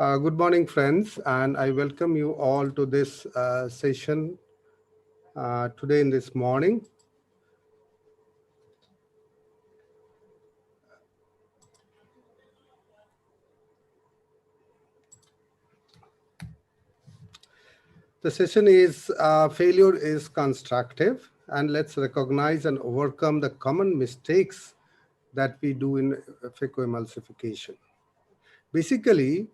Good morning, friends, and I welcome you all to this session today in this morning. The session is Failure is Constructive, and let's recognize and overcome the common mistakes that we do in phacoemulsification. Basically,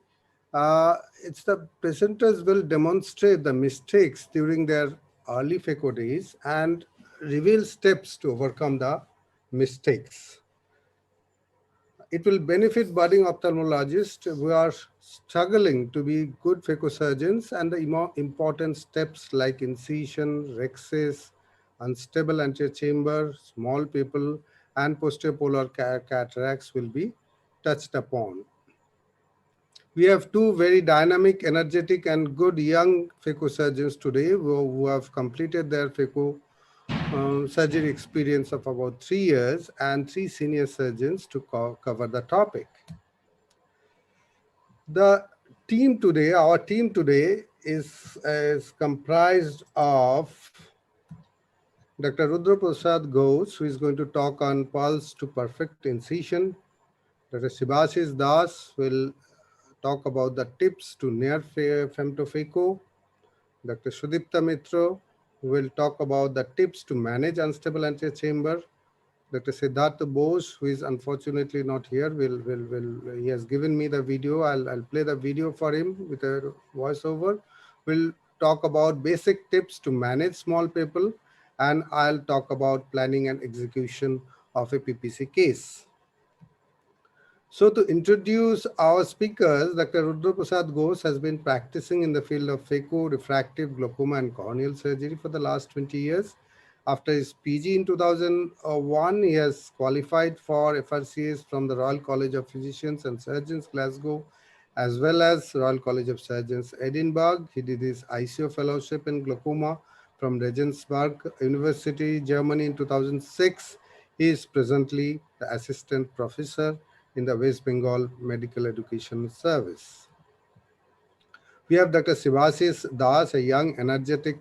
it's the presenters will demonstrate the mistakes during their early phaco days and reveal steps to overcome the mistakes. It will benefit budding ophthalmologists who are struggling to be good phacosurgeons, and the important steps like incision, Rhexis, unstable anterior chamber, small pupil, and posterior polar cataracts will be touched upon. We have two very dynamic, energetic, and good young phacosurgeons today who have completed their phaco surgery experience of about 3 years, and 3 senior surgeons to cover the topic. Our team today is comprised of Dr. Rudra Prasad Ghosh, who is going to talk on pulse to perfect incision. Dr. Shibashis Das will talk about the tips to near femtophaco. Dr. Sudipta Mitra will talk about the tips to manage unstable anterior chamber. Dr. Siddhartha Bose, who is unfortunately not here, he has given me the video. I'll play the video for him with a voiceover. We'll talk about basic tips to manage small people, and I'll talk about planning and execution of a PPC case. So to introduce our speakers, Dr. Rudra Prasad Ghosh has been practicing in the field of phaco, refractive, glaucoma, and corneal surgery for the last 20 years. After his PG in 2001, he has qualified for FRCS from the Royal College of Physicians and Surgeons, Glasgow, as well as Royal College of Surgeons, Edinburgh. He did his ICO fellowship in glaucoma from Regensburg University, Germany in 2006. He is presently the assistant professor in the West Bengal Medical Education Service. We have Dr. Shibashis Das, a young, energetic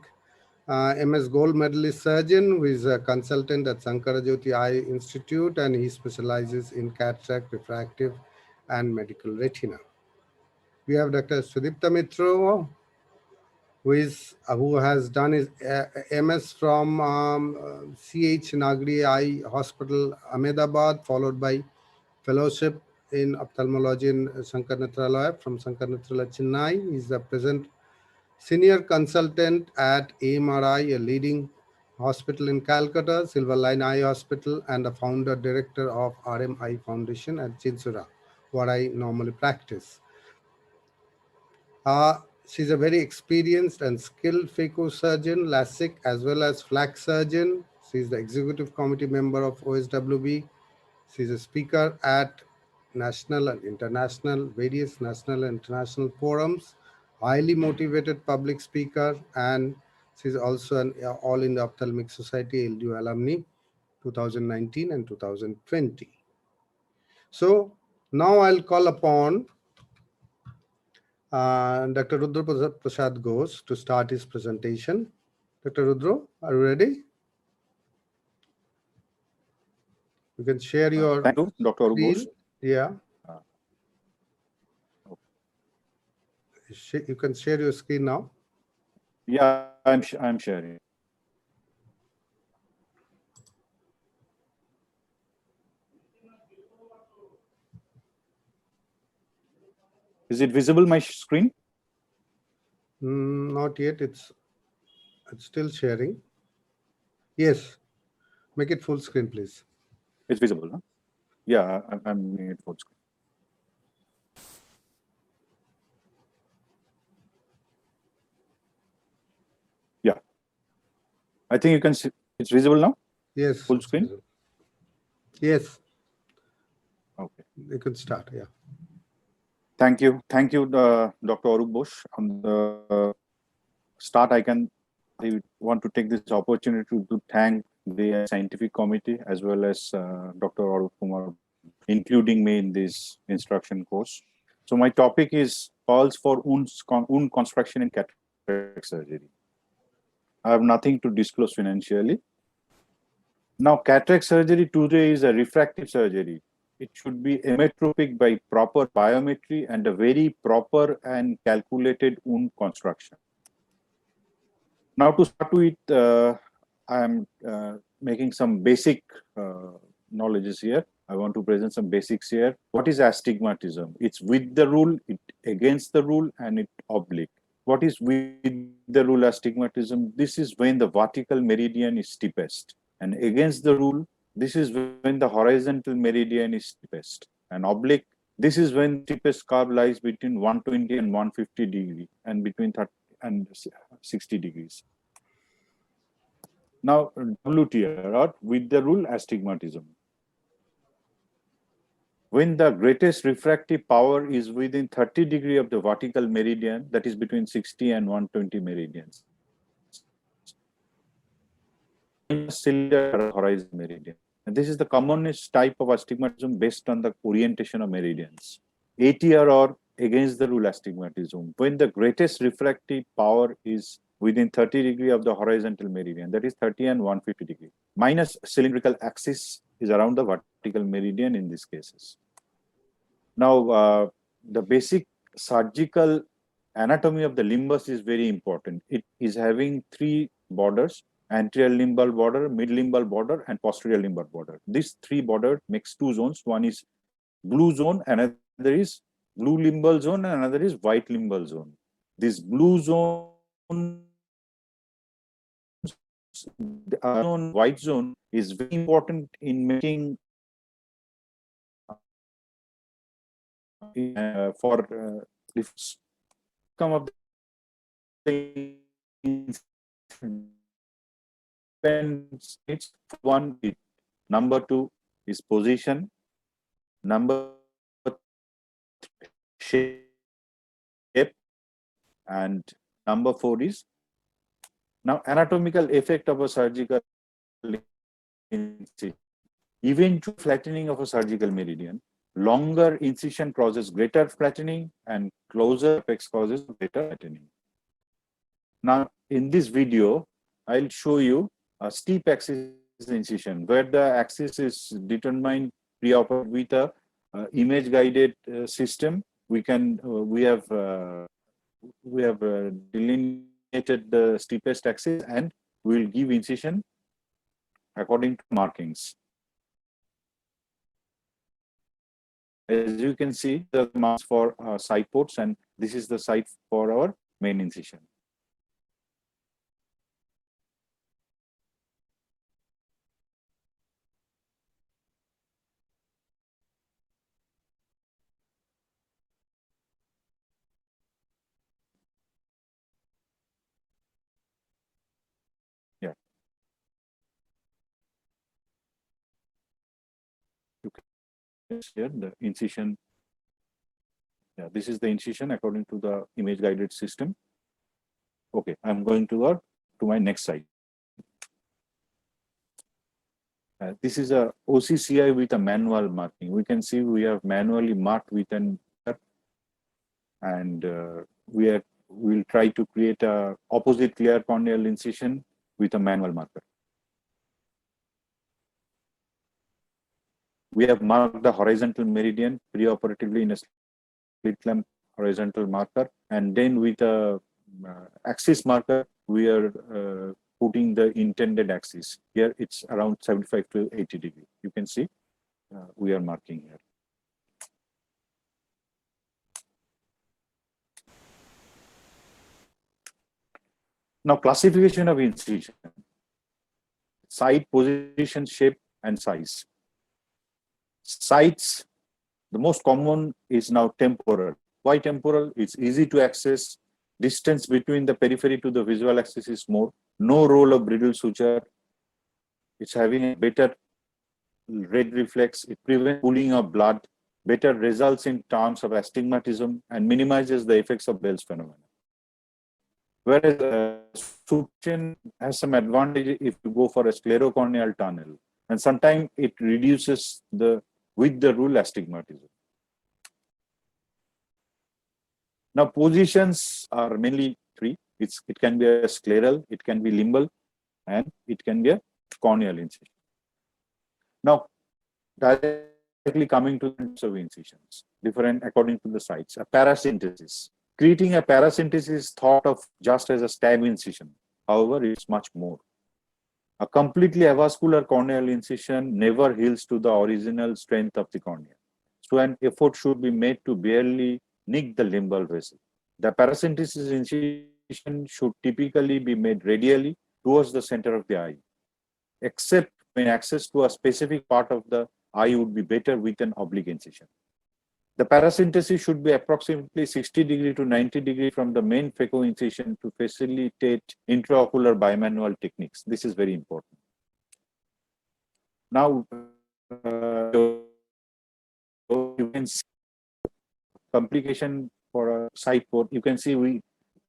MS gold medalist surgeon who is a consultant at Sankarajyoti Eye Institute, and he specializes in cataract, refractive, and medical retina. We have Dr. Sudipta Mitra, who has done his MS from CH Nagri Eye Hospital, Ahmedabad, followed by fellowship in ophthalmology in Shankar Netralaya from Shankar Netralaya, Chennai. He is the present senior consultant at AMRI, a leading hospital in Calcutta, Silver Line Eye Hospital, and the founder director of RMI Foundation at Chinsura, where I normally practice. She's a very experienced and skilled phaco surgeon, LASIK, as well as FLAC surgeon. She's the executive committee member of OSWB. She's a speaker at national and international, various national and international forums, highly motivated public speaker, and she's also an All India Ophthalmic Society LDU alumni 2019 and 2020. So now I'll call upon Dr. Rudra Prasad Ghosh to start his presentation. Dr. Rudra, are you ready? You can share your thank you, Dr. Arup Bose. Yeah. You can share your screen now. Yeah, I'm sharing. Is it visible, my screen? Not yet. It's still sharing. Yes. Make it full screen, please. It's visible, huh? Yeah, I'm making it full screen. Yeah. I think you can see it's visible now? Yes. Full screen? Visible. Yes. Okay. You can start, yeah. Thank you, Dr. Arup Bose. On the start, I want to take this opportunity to thank the scientific committee as well as Dr. Arup Kumar, including me in this instruction course. So my topic is calls for wound construction in cataract surgery. I have nothing to disclose financially. Now, cataract surgery today is a refractive surgery. It should be emmetropic by proper biometry and a very proper and calculated wound construction. Now, to start with, I am making some basic knowledges here. I want to present some basics here. What is astigmatism? It's with the rule, it against the rule, and it oblique. What is with the rule astigmatism? This is when the vertical meridian is steepest. And against the rule, this is when the horizontal meridian is steepest. And oblique, this is when the steepest curve lies between 120 and 150 degrees and between 30 and 60 degrees. Now, WTR, or with the rule astigmatism. When the greatest refractive power is within 30 degrees of the vertical meridian, that is between 60 and 120 meridians. Cylinder horizon meridian. And this is the commonest type of astigmatism based on the orientation of meridians. ATR, or against the rule astigmatism, when the greatest refractive power is within 30 degrees of the horizontal meridian, that is 30 and 150 degrees. Minus cylindrical axis is around the vertical meridian in these cases. Now, the basic surgical anatomy of the limbus is very important. It is having three borders: anterior limbal border, mid limbal border, and posterior limbal border. These three borders makes two zones. One is blue zone, another is blue limbal zone, and another is white limbal zone. This blue zone, white zone is very important in making for some of the states. One is number two is position, number shape, and number four is now anatomical effect of a surgical incision. Even to flattening of a surgical meridian, longer incision causes greater flattening and closer apex causes greater flattening. Now, in this video, I'll show you a steep axis incision where the axis is determined pre-operative with a image guided system. We have delineated the steepest axis and we'll give incision according to markings. As you can see, the marks for side ports, and this is the site for our main incision. Yeah. You can see here the incision. Yeah, this is the incision according to the image guided system. Okay, I'm going to my next slide. This is a OCCI with a manual marking. We can see we have manually marked with an, and we'll try to create a opposite clear corneal incision with a manual marker. We have marked the horizontal meridian preoperatively in a slit lamp horizontal marker, and then with a axis marker, we are putting the intended axis. Here it's around 75 to 80 degrees. You can see we are marking here. Now, classification of incision: site, position, shape, and size. Sites, the most common is now temporal. Why temporal? It's easy to access. Distance between the periphery to the visual axis is more. No role of brittle suture. It's having a better red reflex. It prevents pooling of blood. Better results in terms of astigmatism and minimizes the effects of Bell's phenomenon. Whereas suture has some advantage if you go for a sclerocorneal tunnel, and sometimes it reduces the with the rule astigmatism. Now, positions are mainly three. It can be a scleral, it can be limbal, and it can be a corneal incision. Now, directly coming to the types of incisions, different according to the sites. A paracentesis. Creating a paracentesis is thought of just as a stab incision. However, it's much more. A completely avascular corneal incision never heals to the original strength of the cornea. So an effort should be made to barely nick the limbal vessel. The paracentesis incision should typically be made radially towards the center of the eye, except when access to a specific part of the eye would be better with an oblique incision. The paracentesis should be approximately 60° to 90° from the main phaco incision to facilitate intraocular bimanual techniques. This is very important. Now, you can see complication for a side port. You can see we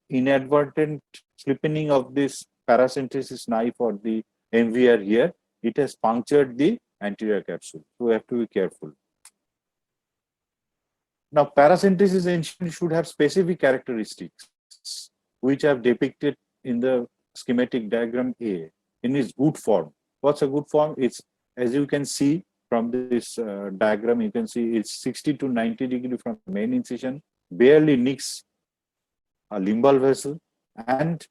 inadvertent slipping of this paracentesis knife or the MVR here. It has punctured the anterior capsule. So we have to be careful. Now, paracentesis incision should have specific characteristics, which I have depicted in the schematic diagram A in its good form. What's a good form? It's, as you can see from this diagram, you can see it's 60 to 90° from the main incision, barely nicks a limbal vessel, and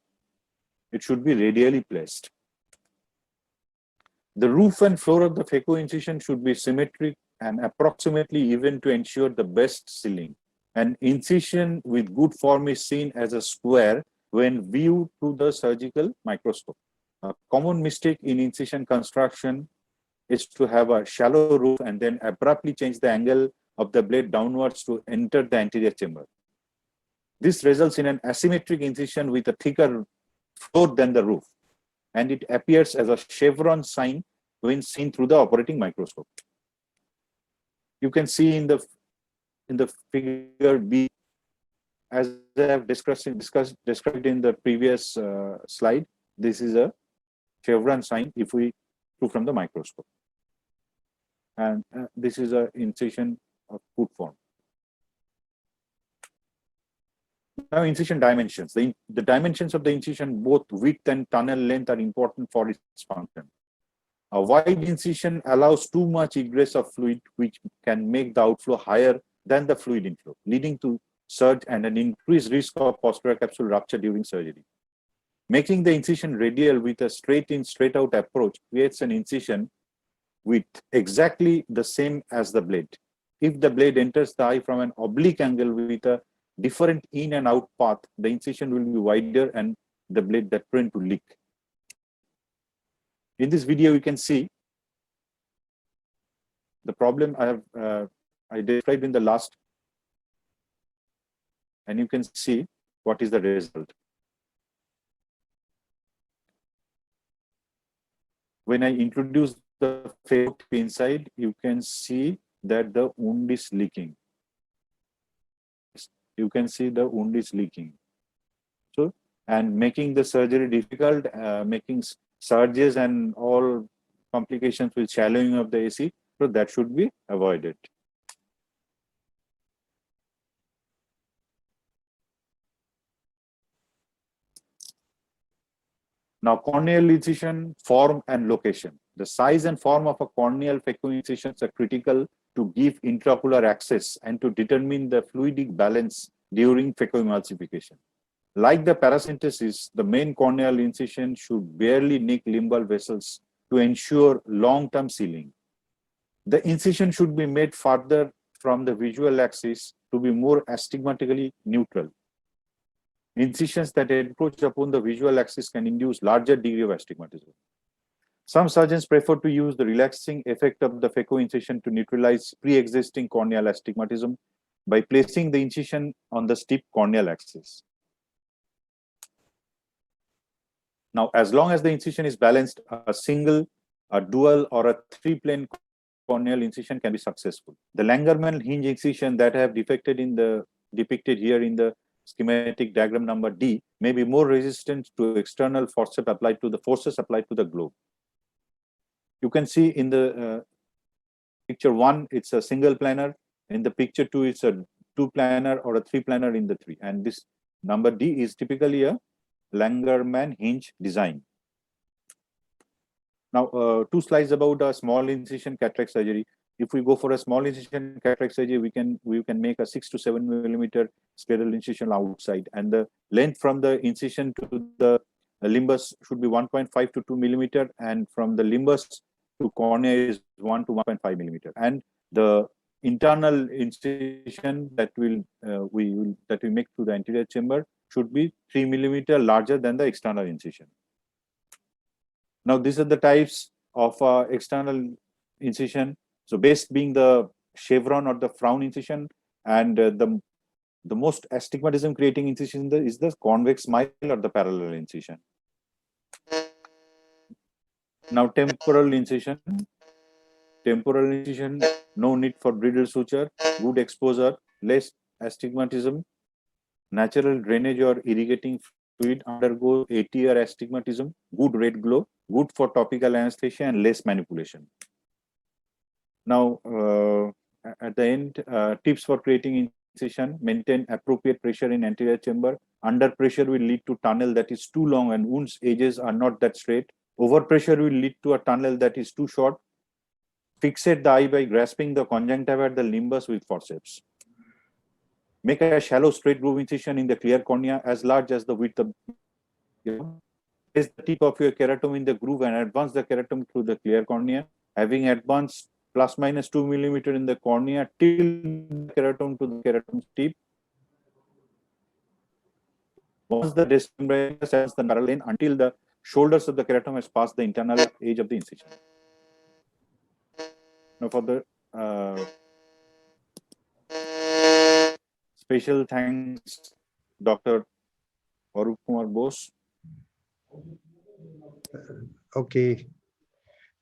it should be radially placed. The roof and floor of the phaco incision should be symmetric and approximately even to ensure the best sealing. An incision with good form is seen as a square when viewed through the surgical microscope. A common mistake in incision construction is to have a shallow roof and then abruptly change the angle of the blade downwards to enter the anterior chamber. This results in an asymmetric incision with a thicker floor than the roof, and it appears as a chevron sign when seen through the operating microscope. You can see in the figure B, as I have described in the previous slide. This is a chevron sign if we view from the microscope, and this is an incision of good form. Now, incision dimensions. The dimensions of the incision, both width and tunnel length, are important for its function. A wide incision allows too much egress of fluid, which can make the outflow higher than the fluid inflow, leading to surge and an increased risk of posterior capsule rupture during surgery. Making the incision radial with a straight in, straight out approach creates an incision with exactly the same as the blade. If the blade enters the eye from an oblique angle with a different in and out path, the incision will be wider and the blade that prone to leak. In this video, you can see the problem I described in the last, and you can see what is the result. When I introduce the phaco inside, you can see that the wound is leaking. You can see the wound is leaking. So, and making the surgery difficult, making surges and all complications with shallowing of the AC, so that should be avoided. Now, corneal incision form and location. The size and form of a corneal phaco incisions are critical to give intraocular access and to determine the fluidic balance during phacoemulsification. Like the paracentesis, the main corneal incision should barely nick limbal vessels to ensure long-term sealing. The incision should be made further from the visual axis to be more astigmatically neutral. Incisions that encroach upon the visual axis can induce larger degree of astigmatism. Some surgeons prefer to use the relaxing effect of the phaco incision to neutralize pre-existing corneal astigmatism by placing the incision on the steep corneal axis. Now, as long as the incision is balanced, a single, a dual, or a three-plane corneal incision can be successful. The Langermann hinge incision that I have depicted here in the schematic diagram number D may be more resistant to external forces applied to the globe. You can see in the picture 1, it's a single planar. In the picture 2, it's a 2-planar or a 3-planar in the 3. And this number D is typically a Langerman hinge design. Now, 2 slides about a small incision cataract surgery. If we go for a small incision cataract surgery, we can make a 6 to 7 millimeter scleral incision outside, and the length from the incision to the limbus should be 1.5 to 2 millimeter, and from the limbus to cornea is 1 to 1.5 millimeter. And the internal incision that we make through the anterior chamber should be 3 millimeter larger than the external incision. Now, these are the types of external incision. So, base being the chevron or the frown incision, and the most astigmatism creating incision is the convex smile or the parallel incision. Now, temporal incision. Temporal incision, no need for bridle suture, good exposure, less astigmatism, natural drainage or irrigating fluid undergo AT or astigmatism, good red glow, good for topical anesthesia, and less manipulation. Now, at the end, tips for creating incision: maintain appropriate pressure in anterior chamber. Under pressure will lead to tunnel that is too long and wounds edges are not that straight. Over pressure will lead to a tunnel that is too short. Fixate the eye by grasping the conjunctiva at the limbus with forceps. Make a shallow straight groove incision in the clear cornea as large as the width of. Place the tip of your keratome in the groove and advance the keratome through the clear cornea, having advanced plus minus 2 millimeter in the cornea till the keratome to the keratome tip. Once the disc membrane has the parallel until the shoulders of the keratome has passed the internal edge of the incision. Now, for the special thanks, Dr. Arup Kumar Bose. Okay.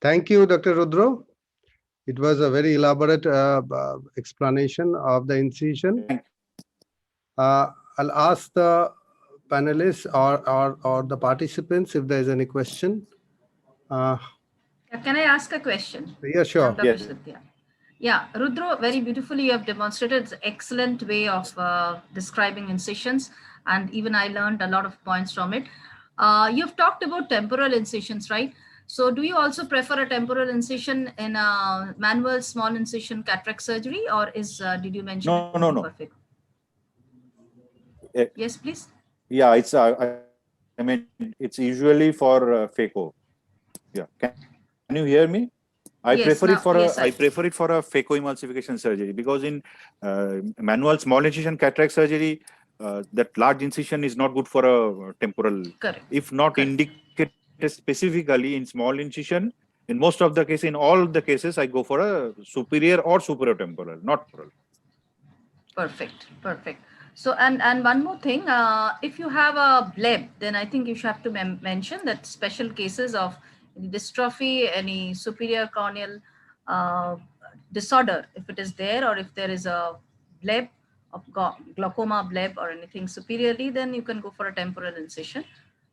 Thank you, Dr. Rudro. It was a very elaborate explanation of the incision. I'll ask the panelists or the participants if there is any question. Can I ask a question? Yeah, sure. Yes. Yeah, Rudro, very beautifully you have demonstrated. It's an excellent way of describing incisions, and even I learned a lot of points from it. You've talked about temporal incisions, right? So do you also prefer a temporal incision in a manual small incision cataract surgery, or did you mention No. Perfect? Yes, please. Yeah, it's I mean it's usually for phaco. Yeah, can you hear me? I prefer it for a phacoemulsification surgery, because in manual small incision cataract surgery, that large incision is not good for a temporal. Correct. If not indicated specifically in small incision, in most of the cases, in all the cases, I go for a superior or superiotemporal, not temporal. Perfect. So, and one more thing, if you have a bleb, then I think you should have to mention that special cases of any dystrophy, any superior corneal disorder, if it is there, or if there is a bleb of glaucoma bleb or anything superiorly, then you can go for a temporal incision,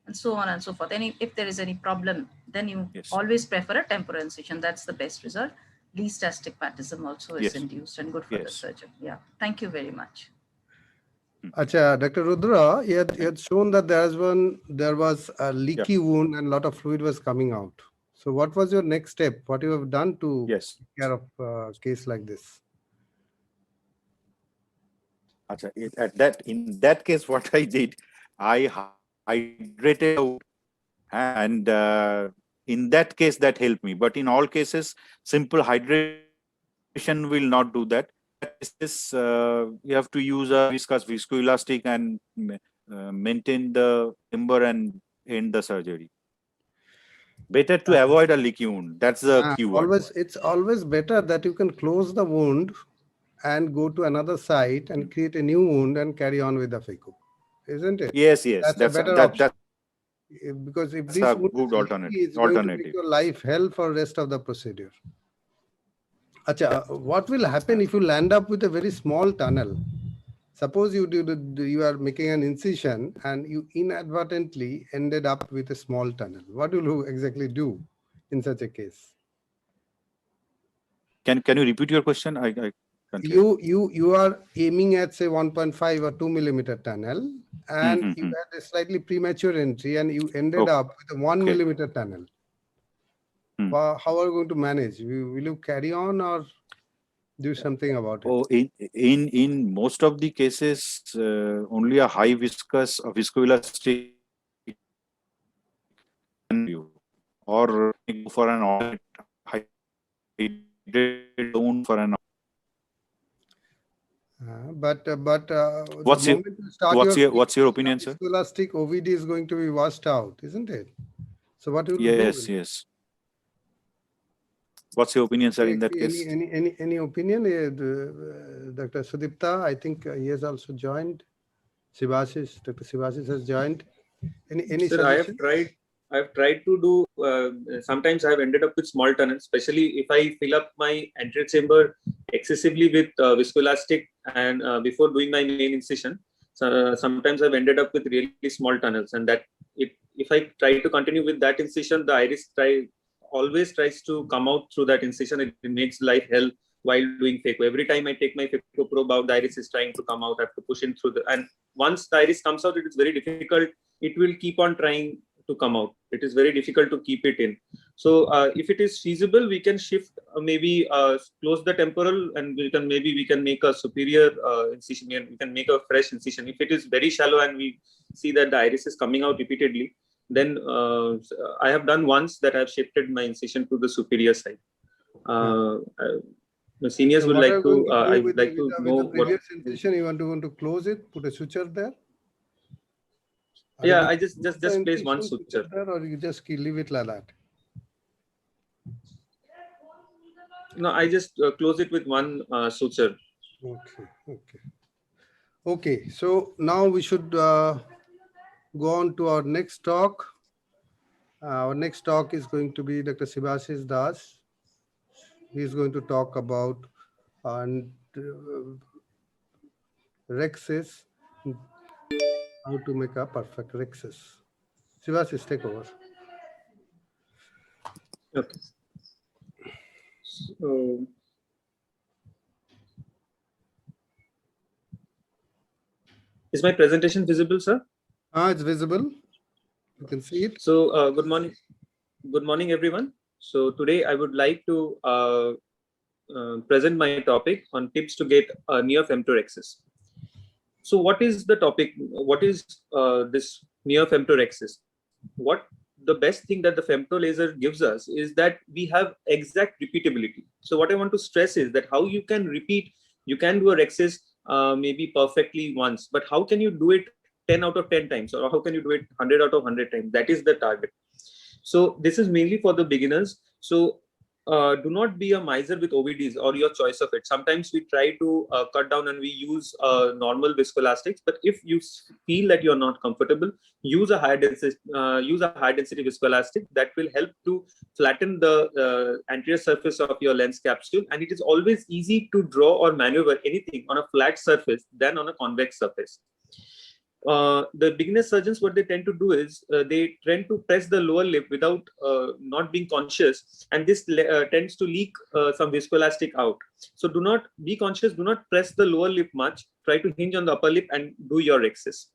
and so on and so forth. If there is any problem, then you always prefer a temporal incision. That's the best result. Least astigmatism also is induced and good for the surgeon. Yeah, thank you very much. Acha, Dr. Rudra, you had shown that there was a leaky wound and a lot of fluid was coming out. So what was your next step? What you have done to take care of a case like this? Acha, in that case, what I did, I hydrated out, and in that case that helped me. But in all cases, simple hydration will not do that. You have to use a viscous viscoelastic and maintain the timber and end the surgery. Better to avoid a leaky wound. That's the keyword. It's always better that you can close the wound and go to another site and create a new wound and carry on with the phaco, isn't it? Yes. That's a better option. Because if this wound good alternative, it's going to make your life hell for rest of the procedure. Acha, what will happen if you land up with a very small tunnel? Suppose you are making an incision and you inadvertently ended up with a small tunnel. What will you exactly do in such a case? Can you repeat your question? continue. you are aiming at say 1.5 or 2 millimeter tunnel, and you had a slightly premature entry, and you ended Okay. up with a 1 millimeter tunnel. How are you going to manage? Will you carry on or do something about it? Oh, in most of the cases, only a high viscous viscoelastic can you, or go for an alternate hydrated zone for an. But the What's your moment you start your what's your opinion, sir? viscoelastic, OVD is going to be washed out, isn't it? So what will you do? Yes, yes. What's your opinion, sir, in that case? Any opinion? Dr. Sudipta, I think he has also joined. Sivasis, Dr. Sivasis has joined. Any Sir, suggestion? I've tried to do, sometimes I've ended up with small tunnels, especially if I fill up my anterior chamber excessively with viscoelastic and before doing my main incision. So, sometimes I've ended up with really small tunnels, and that if I try to continue with that incision, the iris always tries to come out through that incision. It makes life hell while doing phaco. Every time I take my phaco probe out, the iris is trying to come out. I have to push in through and once the iris comes out, it is very difficult. It will keep on trying to come out. It is very difficult to keep it in. So if it is feasible, we can shift, maybe close the temporal, and we can make a superior incision. We can make a fresh incision. If it is very shallow and we see that the iris is coming out repeatedly, then I have done once that I have shifted my incision to the superior side. The seniors would like to. I would like to know what previous incision. You want to close it, put a suture there. Yeah, I just place one suture there, or you just leave it like that. No, I just close it with one suture. Okay. So now we should go on to our next talk. Our next talk is going to be Dr. Sivasis Das. He is going to talk about Rhexis, how to make a perfect Rhexis. Sivasis, take over. Okay. So, is my presentation visible, sir? It's visible. You can see it. So, good morning, everyone. So today I would like to present my topic on tips to get a near femtorexis. So what is the topic? What is this near femtorexis? What the best thing that the femto laser gives us is that we have exact repeatability. So what I want to stress is that how you can repeat, you can do a Rhexis maybe perfectly once, but how can you do it 10 out of 10 times, or how can you do it 100 out of 100 times? That is the target. So this is mainly for the beginners. So do not be a miser with OVDs or your choice of it. Sometimes we try to cut down and we use normal viscoelastics, but if you feel that you're not comfortable, use a high density viscoelastic that will help to flatten the anterior surface of your lens capsule. And it is always easy to draw or maneuver anything on a flat surface than on a convex surface. The beginner surgeons, what they tend to do is they tend to press the lower lip without not being conscious, and this tends to leak some viscoelastic out. So do not be conscious, do not press the lower lip much, try to hinge on the upper lip and do your Rhexis.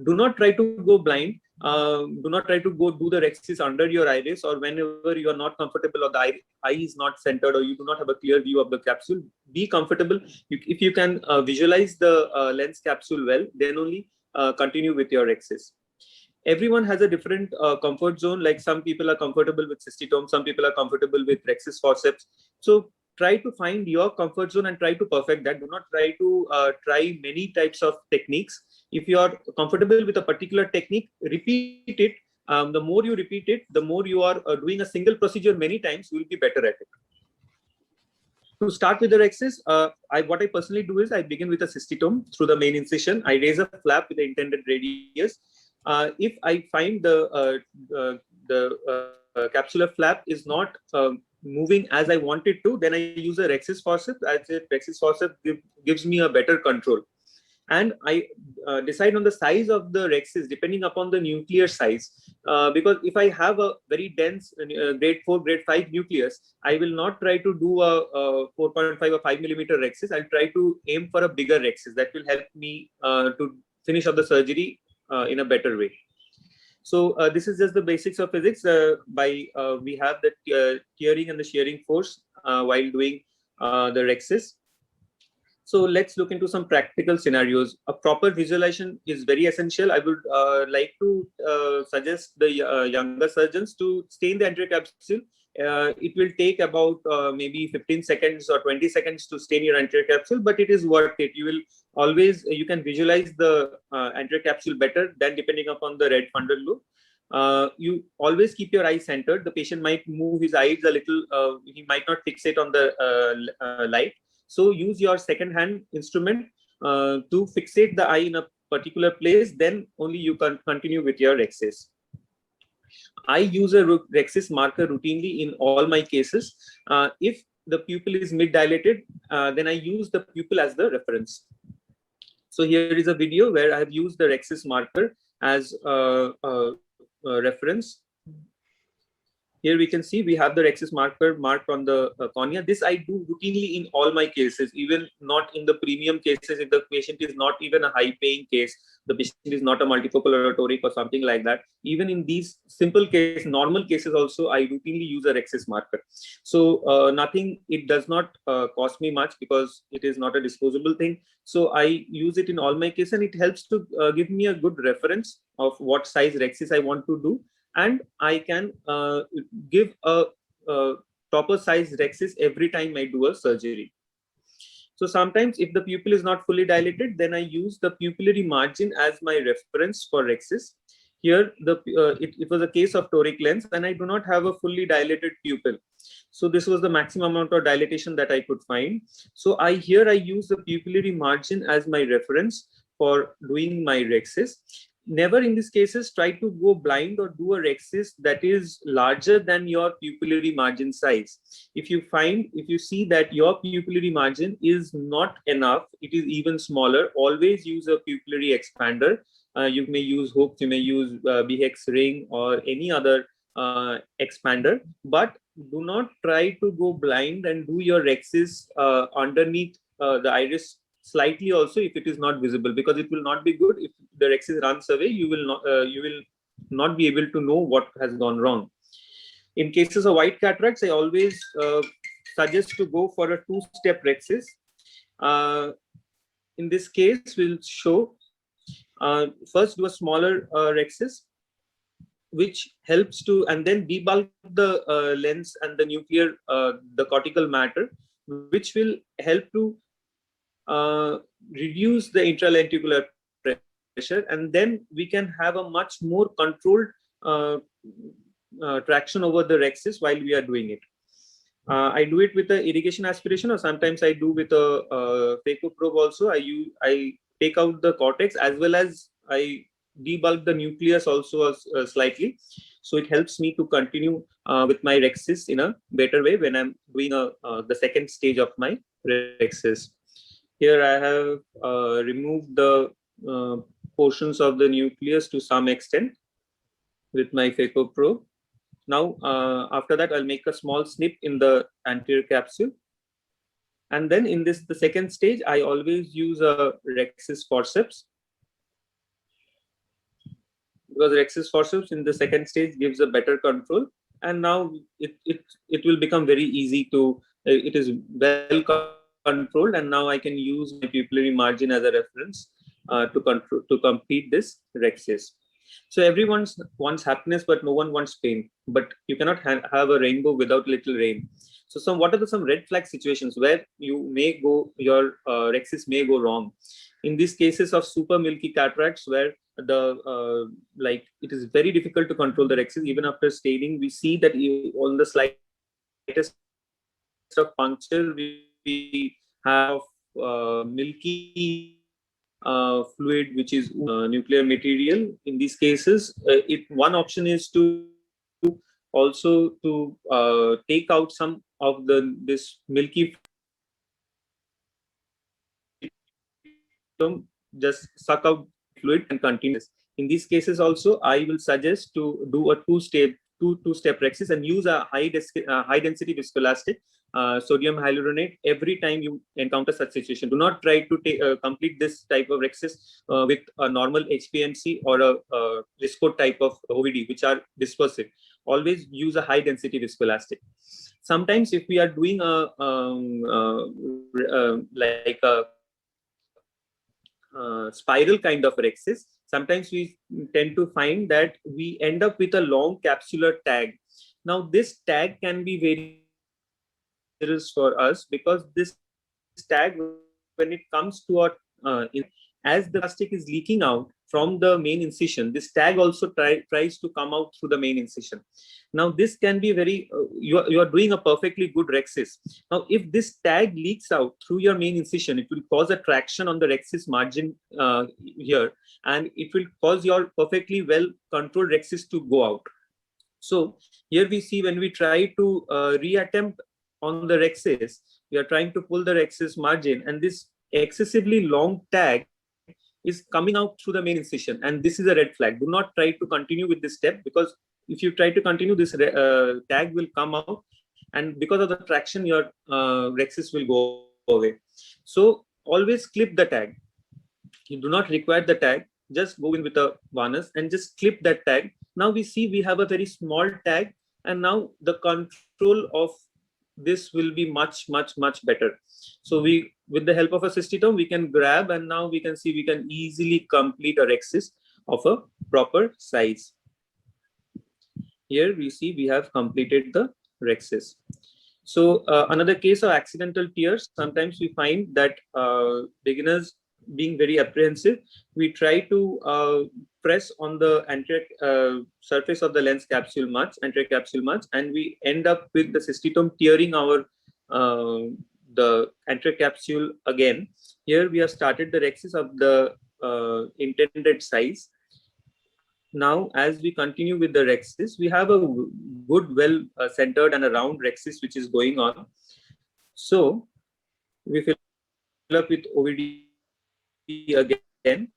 Do not try to go blind. Do not try to go do the Rhexis under your iris, or whenever you are not comfortable or the eye is not centered or you do not have a clear view of the capsule. Be comfortable. If you can visualize the lens capsule well, then only continue with your Rhexis. Everyone has a different comfort zone. Like some people are comfortable with cystitome, some people are comfortable with Rhexis forceps. So try to find your comfort zone and try to perfect that. Do not try to try many types of techniques. If you are comfortable with a particular technique, repeat it. The more you repeat it, the more you are doing a single procedure many times, you will be better at it. To start with the Rhexis, what I personally do is I begin with a cystitome through the main incision. I raise a flap with the intended radius. If I find the capsular flap is not moving as I want it to, then I use a Rhexis forceps. As a Rhexis forceps gives me a better control. and I decide on the size of the Rhexis depending upon the nuclear size. Because if I have a very dense grade 4, grade 5 nucleus, I will not try to do a 4.5 or 5 millimeter Rhexis. I'll try to aim for a bigger Rhexis that will help me to finish off the surgery in a better way. So this is just the basics of physics. We have the tearing and the shearing force while doing the Rhexis. So let's look into some practical scenarios. A proper visualization is very essential. I would like to suggest the younger surgeons to stay in the anterior capsule. It will take about maybe 15 seconds or 20 seconds to stay in your anterior capsule, but it is worth it. You can visualize the anterior capsule better than depending upon the red fundal loop. You always keep your eyes centered. The patient might move his eyes a little. He might not fixate on the light. So use your second hand instrument to fixate the eye in a particular place. Then only you can continue with your Rhexis. I use a Rhexis marker routinely in all my cases. If the pupil is mid-dilated, then I use the pupil as the reference. So here is a video where I have used the Rhexis marker as a reference. Here we can see we have the Rhexis marker marked on the cornea. This I do routinely in all my cases, even not in the premium cases. If the patient is not even a high-paying case, the patient is not a multifocal or a toric or something like that. Even in these simple cases, normal cases also, I routinely use a Rhexis marker. So nothing, it does not cost me much because it is not a disposable thing. So I use it in all my cases, and it helps to give me a good reference of what size Rhexis I want to do. And I can give a proper size Rhexis every time I do a surgery. So sometimes if the pupil is not fully dilated, then I use the pupillary margin as my reference for Rhexis. Here, it was a case of toric lens, and I do not have a fully dilated pupil. So this was the maximum amount of dilatation that I could find. So here I use the pupillary margin as my reference for doing my Rhexis. Never in these cases try to go blind or do a Rhexis that is larger than your pupillary margin size. If you see that your pupillary margin is not enough, it is even smaller, always use a pupillary expander. You may use hooks, you may use BHEX ring or any other expander, but do not try to go blind and do your Rhexis underneath the iris slightly also if it is not visible, because it will not be good. If the Rhexis runs away, you will not be able to know what has gone wrong. In cases of white cataracts, I always suggest to go for a two-step Rhexis. In this case, we'll show first do a smaller Rhexis, which helps to, and then debulk the lens and the nuclear, the cortical matter, which will help to reduce the intralenticular pressure, and then we can have a much more controlled traction over the Rhexis while we are doing it. I do it with the irrigation aspiration, or sometimes I do with a phaco probe also. I take out the cortex as well as I debulk the nucleus also slightly. So it helps me to continue with my Rhexis in a better way when I'm doing the second stage of my Rhexis. Here I have removed the portions of the nucleus to some extent with my phaco probe. Now, after that, I'll make a small snip in the anterior capsule. And then in the second stage, I always use a Rhexis forceps, because Rhexis forceps in the second stage gives a better control. And now it will become very easy to, it is well controlled, and now I can use my pupillary margin as a reference to complete this Rhexis. So everyone wants happiness, but no one wants pain. But you cannot have a rainbow without little rain. So what are some red flag situations where you may go, your Rhexis may go wrong? In these cases of super milky cataracts, where the it is very difficult to control the Rhexis, even after staining, we see that on the slightest of puncture, we have milky fluid, which is nuclear material. In these cases, one option is to also to take out some of this milky film just suck out fluid and continue. In these cases also, I will suggest to do a two-step Rhexis and use a high density viscoelastic sodium hyaluronate every time you encounter such situation. Do not try to complete this type of Rhexis with a normal HPMC or a visco type of OVD, which are dispersive. Always use a high density viscoelastic. Sometimes if we are doing like a spiral kind of Rhexis, sometimes we tend to find that we end up with a long capsular tag. Now this tag can be very dangerous for us, because this tag, when it comes to our as the plastic is leaking out from the main incision, this tag also tries to come out through the main incision. Now this can be very you are doing a perfectly good Rhexis. Now if this tag leaks out through your main incision, it will cause a traction on the Rhexis margin here, and it will cause your perfectly well controlled Rhexis to go out. So here we see, when we try to reattempt on the Rhexis, we are trying to pull the Rhexis margin, and this excessively long tag is coming out through the main incision, and this is a red flag. Do not try to continue with this step, because if you try to continue, this tag will come out, and because of the traction, your Rhexis will go away. So always clip the tag. You do not require the tag. Just go in with a varnish and just clip that tag. Now we see we have a very small tag, and now the control of this will be much better. So we, with the help of a cystitome, we can grab, and now we can see we can easily complete a Rhexis of a proper size. Here we see we have completed the Rhexis. So another case of accidental tears. Sometimes we find that beginners, being very apprehensive, we try to press on the anterior surface of the lens capsule much, anterior capsule much, and we end up with the cystitome tearing our the anterior capsule again. Here we have started the Rhexis of the intended size. Now, as we continue with the Rhexis, we have a good, well centered and a round Rhexis which is going on. So we fill up with OVD again.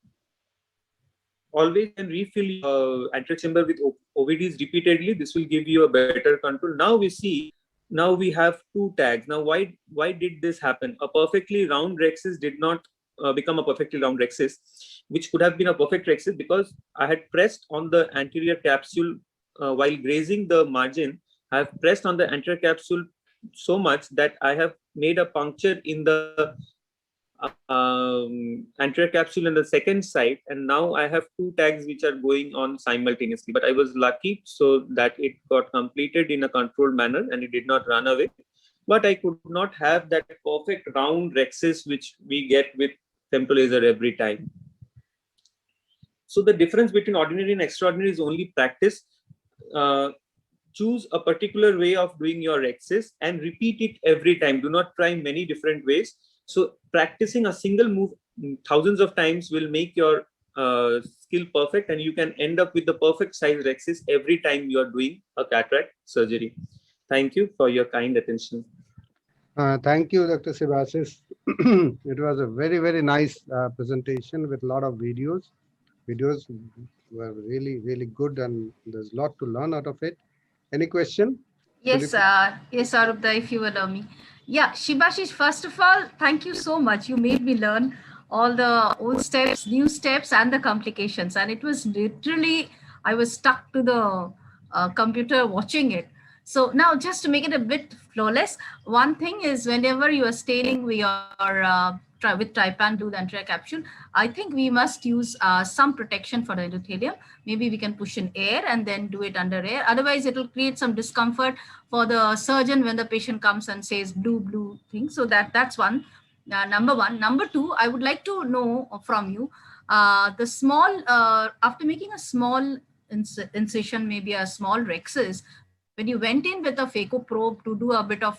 Always can refill anterior chamber with OVDs repeatedly. This will give you a better control. Now we see, now we have two tags. Now why did this happen? A perfectly round Rhexis did not become a perfectly round Rhexis, which could have been a perfect Rhexis, because I had pressed on the anterior capsule while grazing the margin. I have pressed on the anterior capsule so much that I have made a puncture in the anterior capsule in the second side, and now I have two tags which are going on simultaneously. But I was lucky so that it got completed in a controlled manner and it did not run away. But I could not have that perfect round Rhexis which we get with femtolaser every time. So the difference between ordinary and extraordinary is only practice. Choose a particular way of doing your Rhexis and repeat it every time. Do not try many different ways. So practicing a single move thousands of times will make your skill perfect, and you can end up with the perfect size Rhexis every time you are doing a cataract surgery. Thank you for your kind attention. Thank you, Dr. Sibasis. It was a very nice presentation with a lot of videos. Videos were really good, and there's a lot to learn out of it. Any question? Yes, yes, Arup, if you allow me. Yeah, Shibashish, first of all, thank you so much. You made me learn all the old steps, new steps, and the complications. And it was literally, I was stuck to the computer watching it. So now, just to make it a bit flawless, one thing is, whenever you are staining with your with trypan, do the anterior capsule, I think we must use some protection for the endothelium. Maybe we can push in air and then do it under air. Otherwise, it will create some discomfort for the surgeon when the patient comes and says blue thing. So that's one. Number one. Number two, I would like to know from you, the small, after making a small incision, maybe a small Rhexis, when you went in with a phaco probe to do a bit of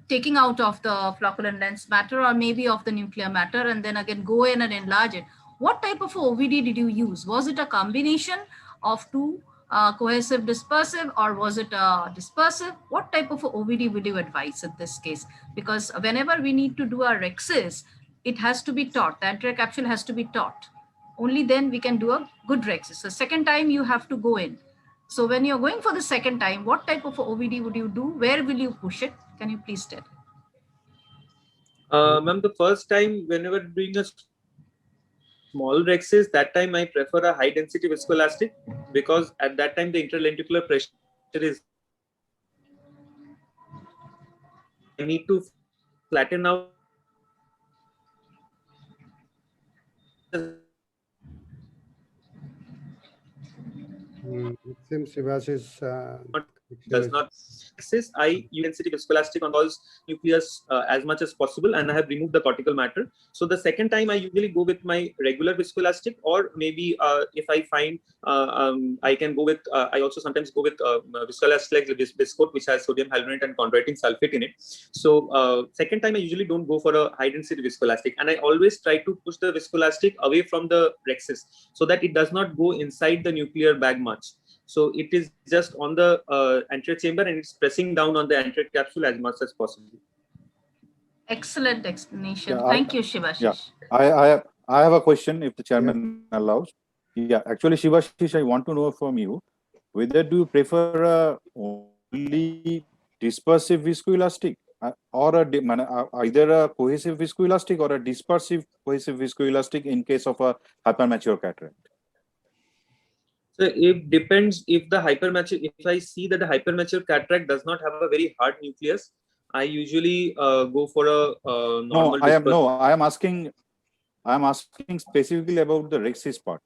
taking out of the flocculant lens matter, or maybe of the nuclear matter, and then again go in and enlarge it, what type of OVD did you use? Was it a combination of two, cohesive dispersive, or was it dispersive? What type of OVD would you advise in this case? Because whenever we need to do our Rhexis, it has to be taut. The anterior capsule has to be taut. Only then we can do a good Rhexis. The second time you have to go in. So when you're going for the second time, what type of OVD would you do? Where will you push it? Can you please tell? Ma'am, the first time, whenever doing a small Rhexis, that time I prefer a high density viscoelastic, because at that time the interlenticular pressure is, I need to flatten out It seems Shivashi's does not access. I use density viscoelastic on Paul's nucleus as much as possible, and I have removed the cortical matter. So the second time I usually go with my regular viscoelastic, or maybe if I find I can go with, I also sometimes go with viscoelastic like this Biscote, which has sodium hyaluronate and chondroitin sulfate in it. So second time I usually don't go for a high density viscoelastic, and I always try to push the viscoelastic away from the Rhexis so that it does not go inside the nuclear bag much. So it is just on the anterior chamber, and it's pressing down on the anterior capsule as much as possible. Excellent explanation. Yeah, Thank you, Shivashish. Yeah, I have a question, if the chairman allows. Yeah, actually, Shivashish, I want to know from you, whether do you prefer a only dispersive viscoelastic or either a cohesive viscoelastic or a dispersive cohesive viscoelastic in case of a hypermature cataract? So it depends. If the hypermature, if I see that the hypermature cataract does not have a very hard nucleus, I usually go for a normal. I am asking specifically about the Rhexis part.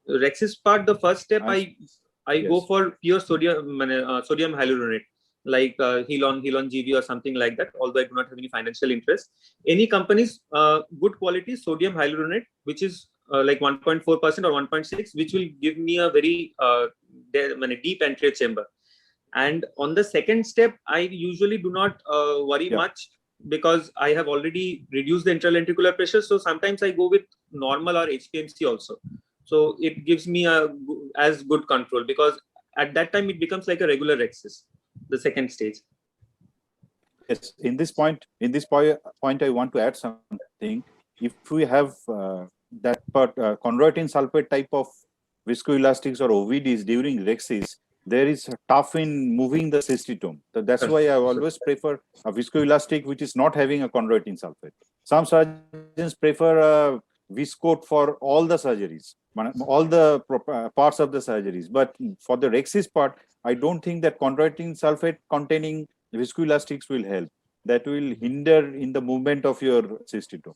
Rhexis part, the first step, I yes. go for pure sodium hyaluronate, like Helon GV or something like that, although I do not have any financial interest. Any company's good quality sodium hyaluronate, which is like 1.4% or 1.6, which will give me a very deep anterior chamber. And on the second step, I usually do not worry much, because I have already reduced the interlenticular pressure. So sometimes I go with normal or HPMC also. So it gives me as good control, because at that time it becomes like a regular Rhexis, the second stage. Yes, in this point, I want to add something. If we have that part chondroitin sulfate type of viscoelastics or OVDs during Rhexis, there is tough in moving the cystitome. So that's why I always prefer a viscoelastic which is not having a chondroitin sulfate. Some surgeons prefer a Viscote for all the surgeries, all the parts of the surgeries. But for the Rhexis part, I don't think that chondroitin sulfate containing viscoelastics will help. That will hinder in the movement of your cystitome.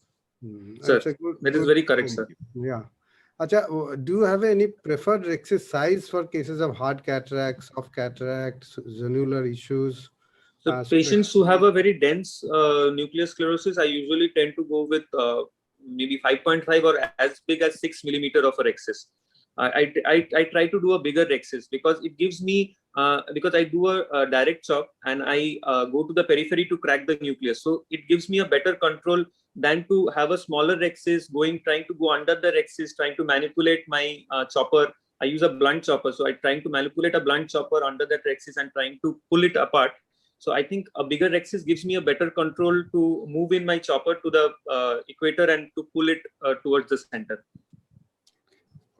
Sir, that is very correct, sir. Yeah. Acha, do you have any preferred Rhexis size for cases of hard cataracts, soft cataracts, zonular issues? So patients who have a very dense nuclear sclerosis, I usually tend to go with maybe 5.5 or as big as 6 millimeter of a Rhexis. I try to do a bigger Rhexis, because it gives me, because I do a direct chop and I go to the periphery to crack the nucleus. So it gives me a better control than to have a smaller Rhexis trying to go under the Rhexis, trying to manipulate my chopper. I use a blunt chopper. So I'm trying to manipulate a blunt chopper under that Rhexis and trying to pull it apart. So I think a bigger Rhexis gives me a better control to move in my chopper to the equator and to pull it towards the center.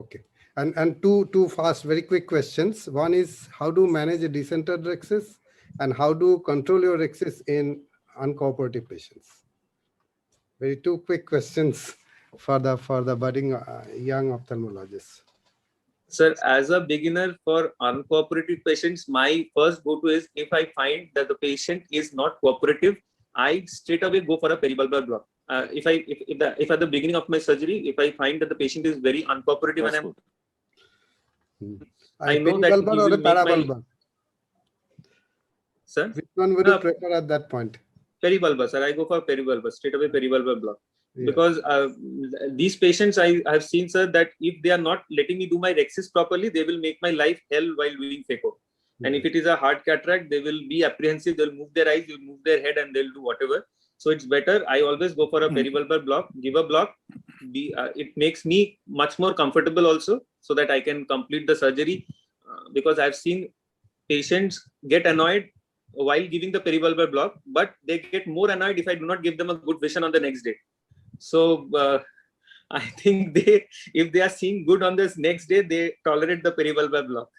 Okay. And two fast, very quick questions. One is, how do you manage a decentered Rhexis, and how do you control your Rhexis in uncooperative patients? Very two quick questions for the budding young ophthalmologist. Sir, as a beginner for uncooperative patients, my first go-to is, if I find that the patient is not cooperative, I straight away go for a peribulbar block. If at the beginning of my surgery, if I find that the patient is very uncooperative, and I know that he will make my... Sir? Which one would you prefer at that point? Peribulbar, sir. I go for peribulbar, straight away peribulbar block. Yeah. Because these patients, I have seen, sir, that if they are not letting me do my Rhexis properly, they will make my life hell while doing phaco. And if it is a hard cataract, they will be apprehensive, they'll move their eyes, they'll move their head, and they'll do whatever. So it's better, I always go for a peribulbar block, give a block. It makes me much more comfortable also, so that I can complete the surgery. Because I've seen patients get annoyed while giving the perivulvar block, but they get more annoyed if I do not give them a good vision on the next day. So I think if they are seeing good on this next day, they tolerate the perivulvar block.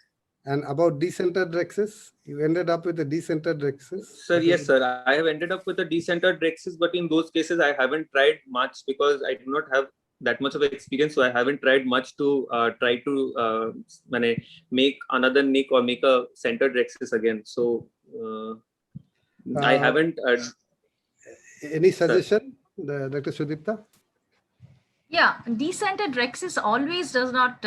And about decentered Rhexis, you ended up with a decentered Rhexis? Sir, yes, sir. I have ended up with a decentered Rhexis, but in those cases, I haven't tried much because I do not have that much of experience. So I haven't tried much to try to make another nick or make a centered Rhexis again. So I haven't. Any suggestion, Dr. Sudipta? Yeah, decentered Rhexis always does not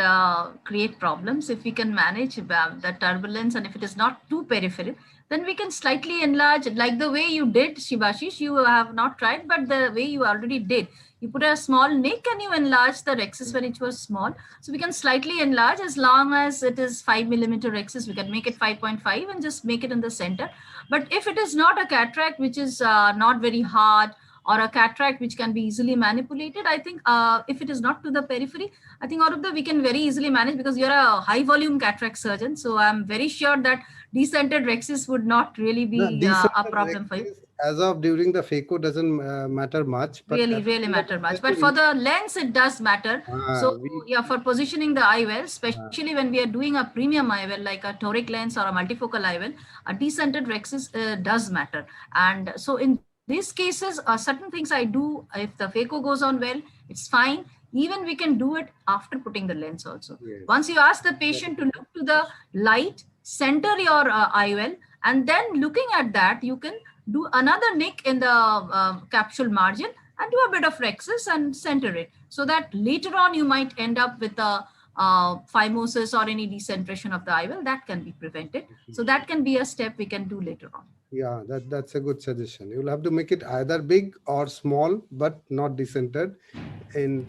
create problems if we can manage the turbulence, and if it is not too peripheral, then we can slightly enlarge, like the way you did, Shibashish. You have not tried, but the way you already did, you put a small nick and you enlarge the Rhexis when it was small. So we can slightly enlarge as long as it is 5 millimeter Rhexis. We can make it 5.5 and just make it in the center. But if it is not a cataract, which is not very hard, or a cataract which can be easily manipulated, I think if it is not to the periphery, I think out of the we can very easily manage, because you're a high volume cataract surgeon. So I'm very sure that decentered Rhexis would not really be a problem for you. As of during the phaco doesn't matter much. But really matter much. But for the lens, it does matter. So yeah, for positioning the IOL, especially when we are doing a premium IOL like a toric lens or a multifocal IOL, a decentered Rhexis does matter. And so in these cases, certain things I do, if the phaco goes on well, it's fine. Even we can do it after putting the lens also. Yes. Once you ask the patient to look to the light, center your IOL, and then looking at that, you can do another nick in the capsule margin and do a bit of Rhexis and center it. So that later on you might end up with a phimosis or any decentration of the IOL. That can be prevented. So that can be a step we can do later on. Yeah, that's a good suggestion. You'll have to make it either big or small, but not decentered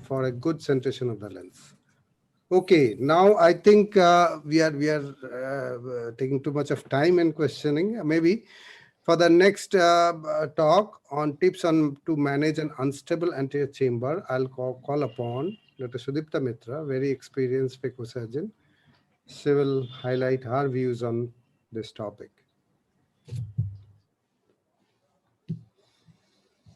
for a good centration of the lens. Okay, now I think we are taking too much of time in questioning. Maybe for the next talk on tips to manage an unstable anterior chamber, I'll call upon Dr. Sudipta Mitra, very experienced phaco surgeon. She will highlight her views on this topic.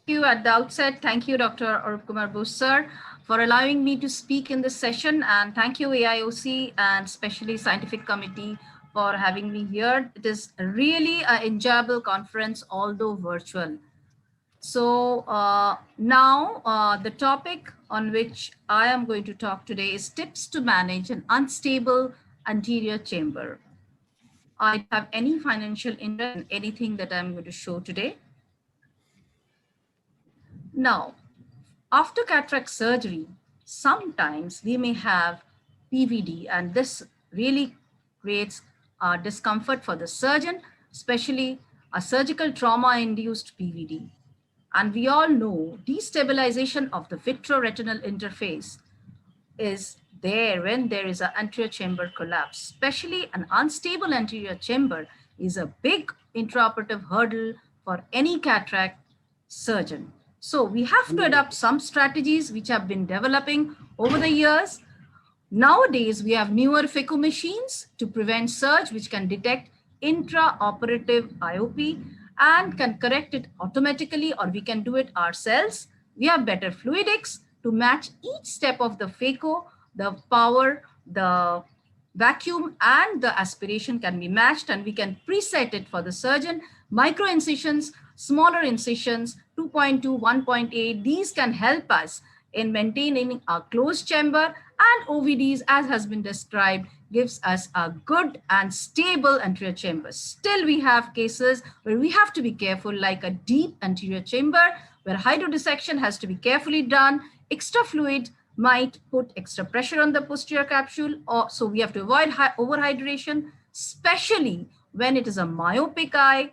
Thank you at the outset. Thank you, Dr. Arup Kumar Bose, sir, for allowing me to speak in this session. And thank you, AIOC, and especially Scientific Committee, for having me here. It is really an enjoyable conference, although virtual. So now the topic on which I am going to talk today is tips to manage an unstable anterior chamber. I don't have any financial interest in anything that I'm going to show today. Now, after cataract surgery, sometimes we may have PVD, and this really creates discomfort for the surgeon, especially a surgical trauma-induced PVD. And we all know destabilization of the vitreoretinal interface is there when there is an anterior chamber collapse. Especially an unstable anterior chamber is a big intraoperative hurdle for any cataract surgeon. So we have to adopt some strategies which have been developing over the years. Nowadays, we have newer phaco machines to prevent surge, which can detect intraoperative IOP and can correct it automatically, or we can do it ourselves. We have better fluidics to match each step of the phaco, the power, the vacuum, and the aspiration can be matched, and we can preset it for the surgeon. Micro incisions, smaller incisions, 2.2, 1.8, these can help us in maintaining a closed chamber, and OVDs, as has been described, gives us a good and stable anterior chamber. Still, we have cases where we have to be careful, like a deep anterior chamber, where hydrodissection has to be carefully done. Extra fluid might put extra pressure on the posterior capsule, so we have to avoid overhydration, especially when it is a myopic eye.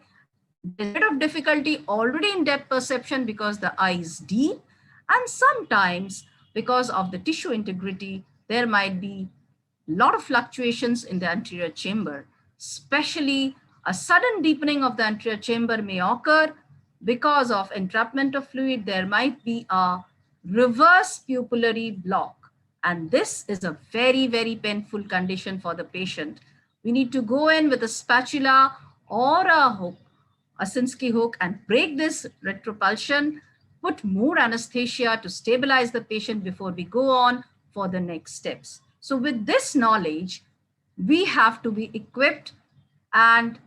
There's a bit of difficulty already in depth perception because the eye is deep, and sometimes because of the tissue integrity, there might be a lot of fluctuations in the anterior chamber. Especially a sudden deepening of the anterior chamber may occur because of entrapment of fluid. There might be a reverse pupillary block, and this is a very, very painful condition for the patient. We need to go in with a spatula or a hook Osinski hook and break this retropulsion, put more anesthesia to stabilize the patient before we go on for the next steps. So with this knowledge, we have to be equipped and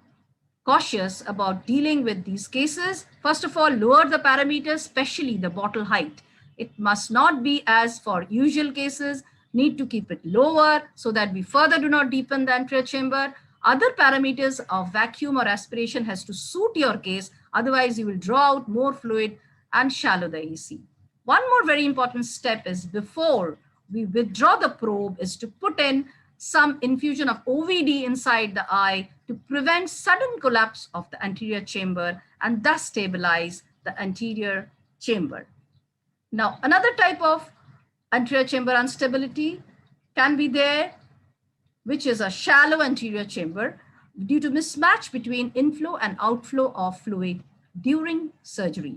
cautious about dealing with these cases. First of all, lower the parameters, especially the bottle height. It must not be as for usual cases, need to keep it lower so that we further do not deepen the anterior chamber. Other parameters of vacuum or aspiration has to suit your case. Otherwise, you will draw out more fluid and shallow the AC. One more very important step is before we withdraw the probe is to put in some infusion of OVD inside the eye to prevent sudden collapse of the anterior chamber and thus stabilize the anterior chamber. Now, another type of anterior chamber instability can be there, which is a shallow anterior chamber due to mismatch between inflow and outflow of fluid during surgery.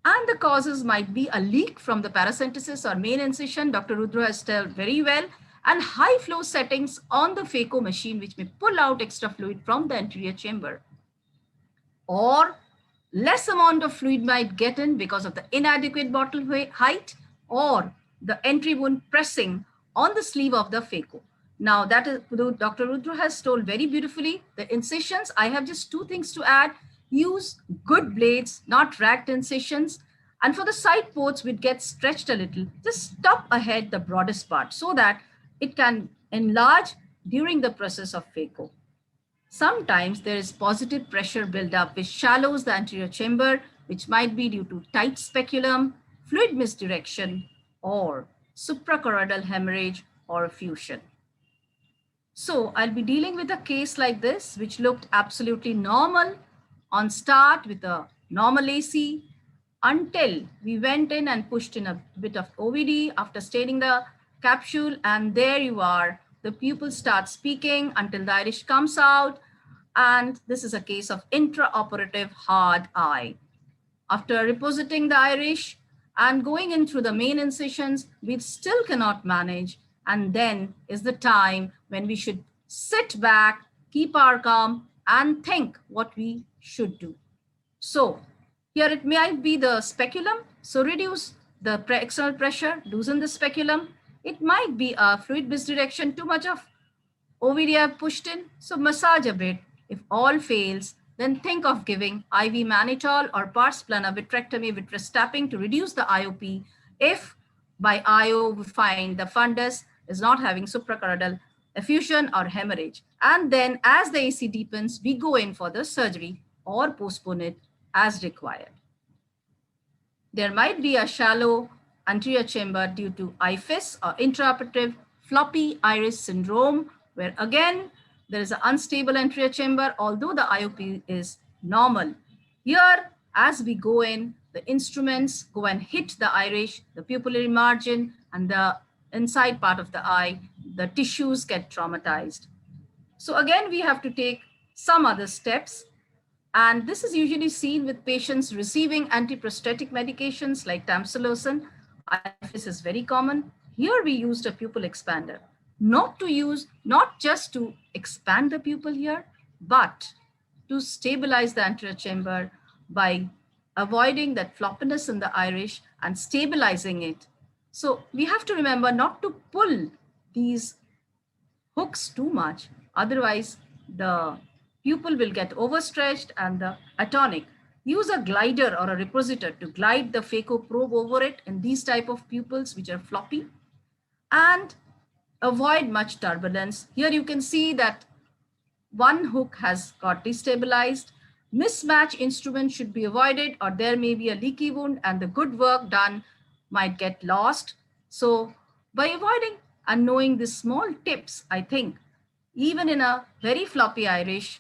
And the causes might be a leak from the paracentesis or main incision, Dr. Rudra has told very well, and high flow settings on the phaco machine, which may pull out extra fluid from the anterior chamber. Or less amount of fluid might get in because of the inadequate bottle height or the entry wound pressing on the sleeve of the phaco. Now that is, Dr. Rudra has told very beautifully, the incisions, I have just two things to add. Use good blades, not ragged incisions. And for the side ports, which get stretched a little, just stop ahead the broadest part so that it can enlarge during the process of phaco. Sometimes there is positive pressure buildup which shallows the anterior chamber, which might be due to tight speculum, fluid misdirection, or suprachoroidal hemorrhage or effusion. So I'll be dealing with a case like this, which looked absolutely normal on start with a normal AC until we went in and pushed in a bit of OVD after staining the capsule. And there you are, the pupil starts speaking until the iris comes out. And this is a case of intraoperative hard eye. After repositing the iris and going in through the main incisions, we still cannot manage. And then is the time when we should sit back, keep our calm, and think what we should do. So here it might be the speculum. So reduce the external pressure, loosen the speculum. It might be a fluid misdirection, too much of OVD I've pushed in. So massage a bit. If all fails, then think of giving IV mannitol or pars plana vitrectomy vitreous tapping to reduce the IOP if by IO we find the fundus is not having suprachoroidal effusion or hemorrhage. And then as the AC deepens, we go in for the surgery or postpone it as required. There might be a shallow anterior chamber due to IFIS or intraoperative floppy iris syndrome, where again, there is an unstable anterior chamber, although the IOP is normal. Here, as we go in, the instruments go and hit the iris, the pupillary margin, and the inside part of the eye, the tissues get traumatized. So again, we have to take some other steps. And this is usually seen with patients receiving antiprosthetic medications like tamsulosin. IFIS is very common. Here we used a pupil expander. Not just to expand the pupil here, but to stabilize the anterior chamber by avoiding that floppiness in the iris and stabilizing it. So we have to remember not to pull these hooks too much. Otherwise, the pupil will get overstretched and the atonic. Use a glider or a repositor to glide the phaco probe over it in these type of pupils which are floppy, and avoid much turbulence. Here you can see that one hook has got destabilized. Mismatch instrument should be avoided, or there may be a leaky wound and the good work done might get lost. So by avoiding and knowing these small tips, I think even in a very floppy iris,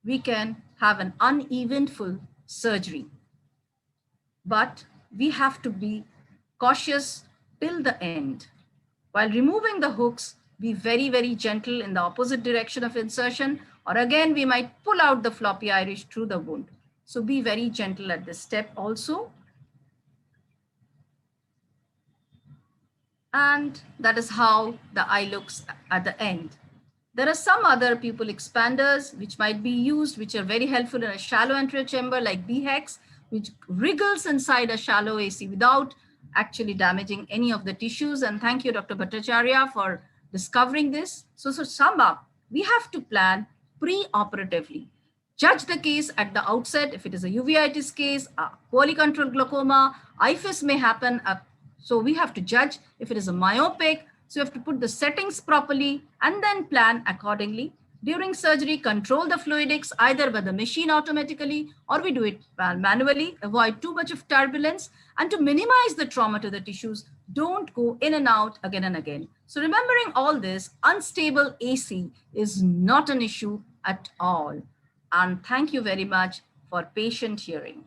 we can have an uneventful surgery. But we have to be cautious till the end. While removing the hooks, be very, very gentle in the opposite direction of insertion, or again, we might pull out the floppy iris through the wound. So be very gentle at this step also. And that is how the eye looks at the end. There are some other pupil expanders which might be used, which are very helpful in a shallow anterior chamber like BHEX, which wriggles inside a shallow AC without actually damaging any of the tissues. And thank you, Dr. Bhattacharya, for discovering this. So to sum up, we have to plan pre-operatively. Judge the case at the outset. If it is a uveitis case, a poorly controlled glaucoma, IFIS may happen. So we have to judge if it is a myopic. So you have to put the settings properly and then plan accordingly. During surgery, control the fluidics either by the machine automatically or we do it manually. Avoid too much of turbulence, and to minimize the trauma to the tissues, don't go in and out again and again. So remembering all this, unstable AC is not an issue at all. And thank you very much for patient hearing.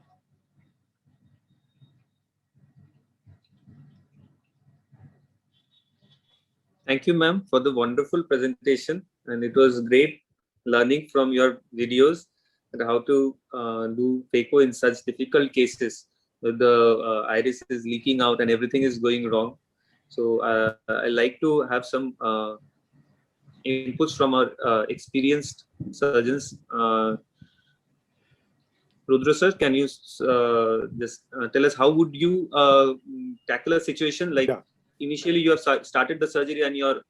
Thank you, ma'am, for the wonderful presentation. And it was great learning from your videos and how to do phaco in such difficult cases where the iris is leaking out and everything is going wrong. So I like to have some inputs from our experienced surgeons. Rudra sir, can you just tell us how would you tackle a situation like initially you have started the surgery and your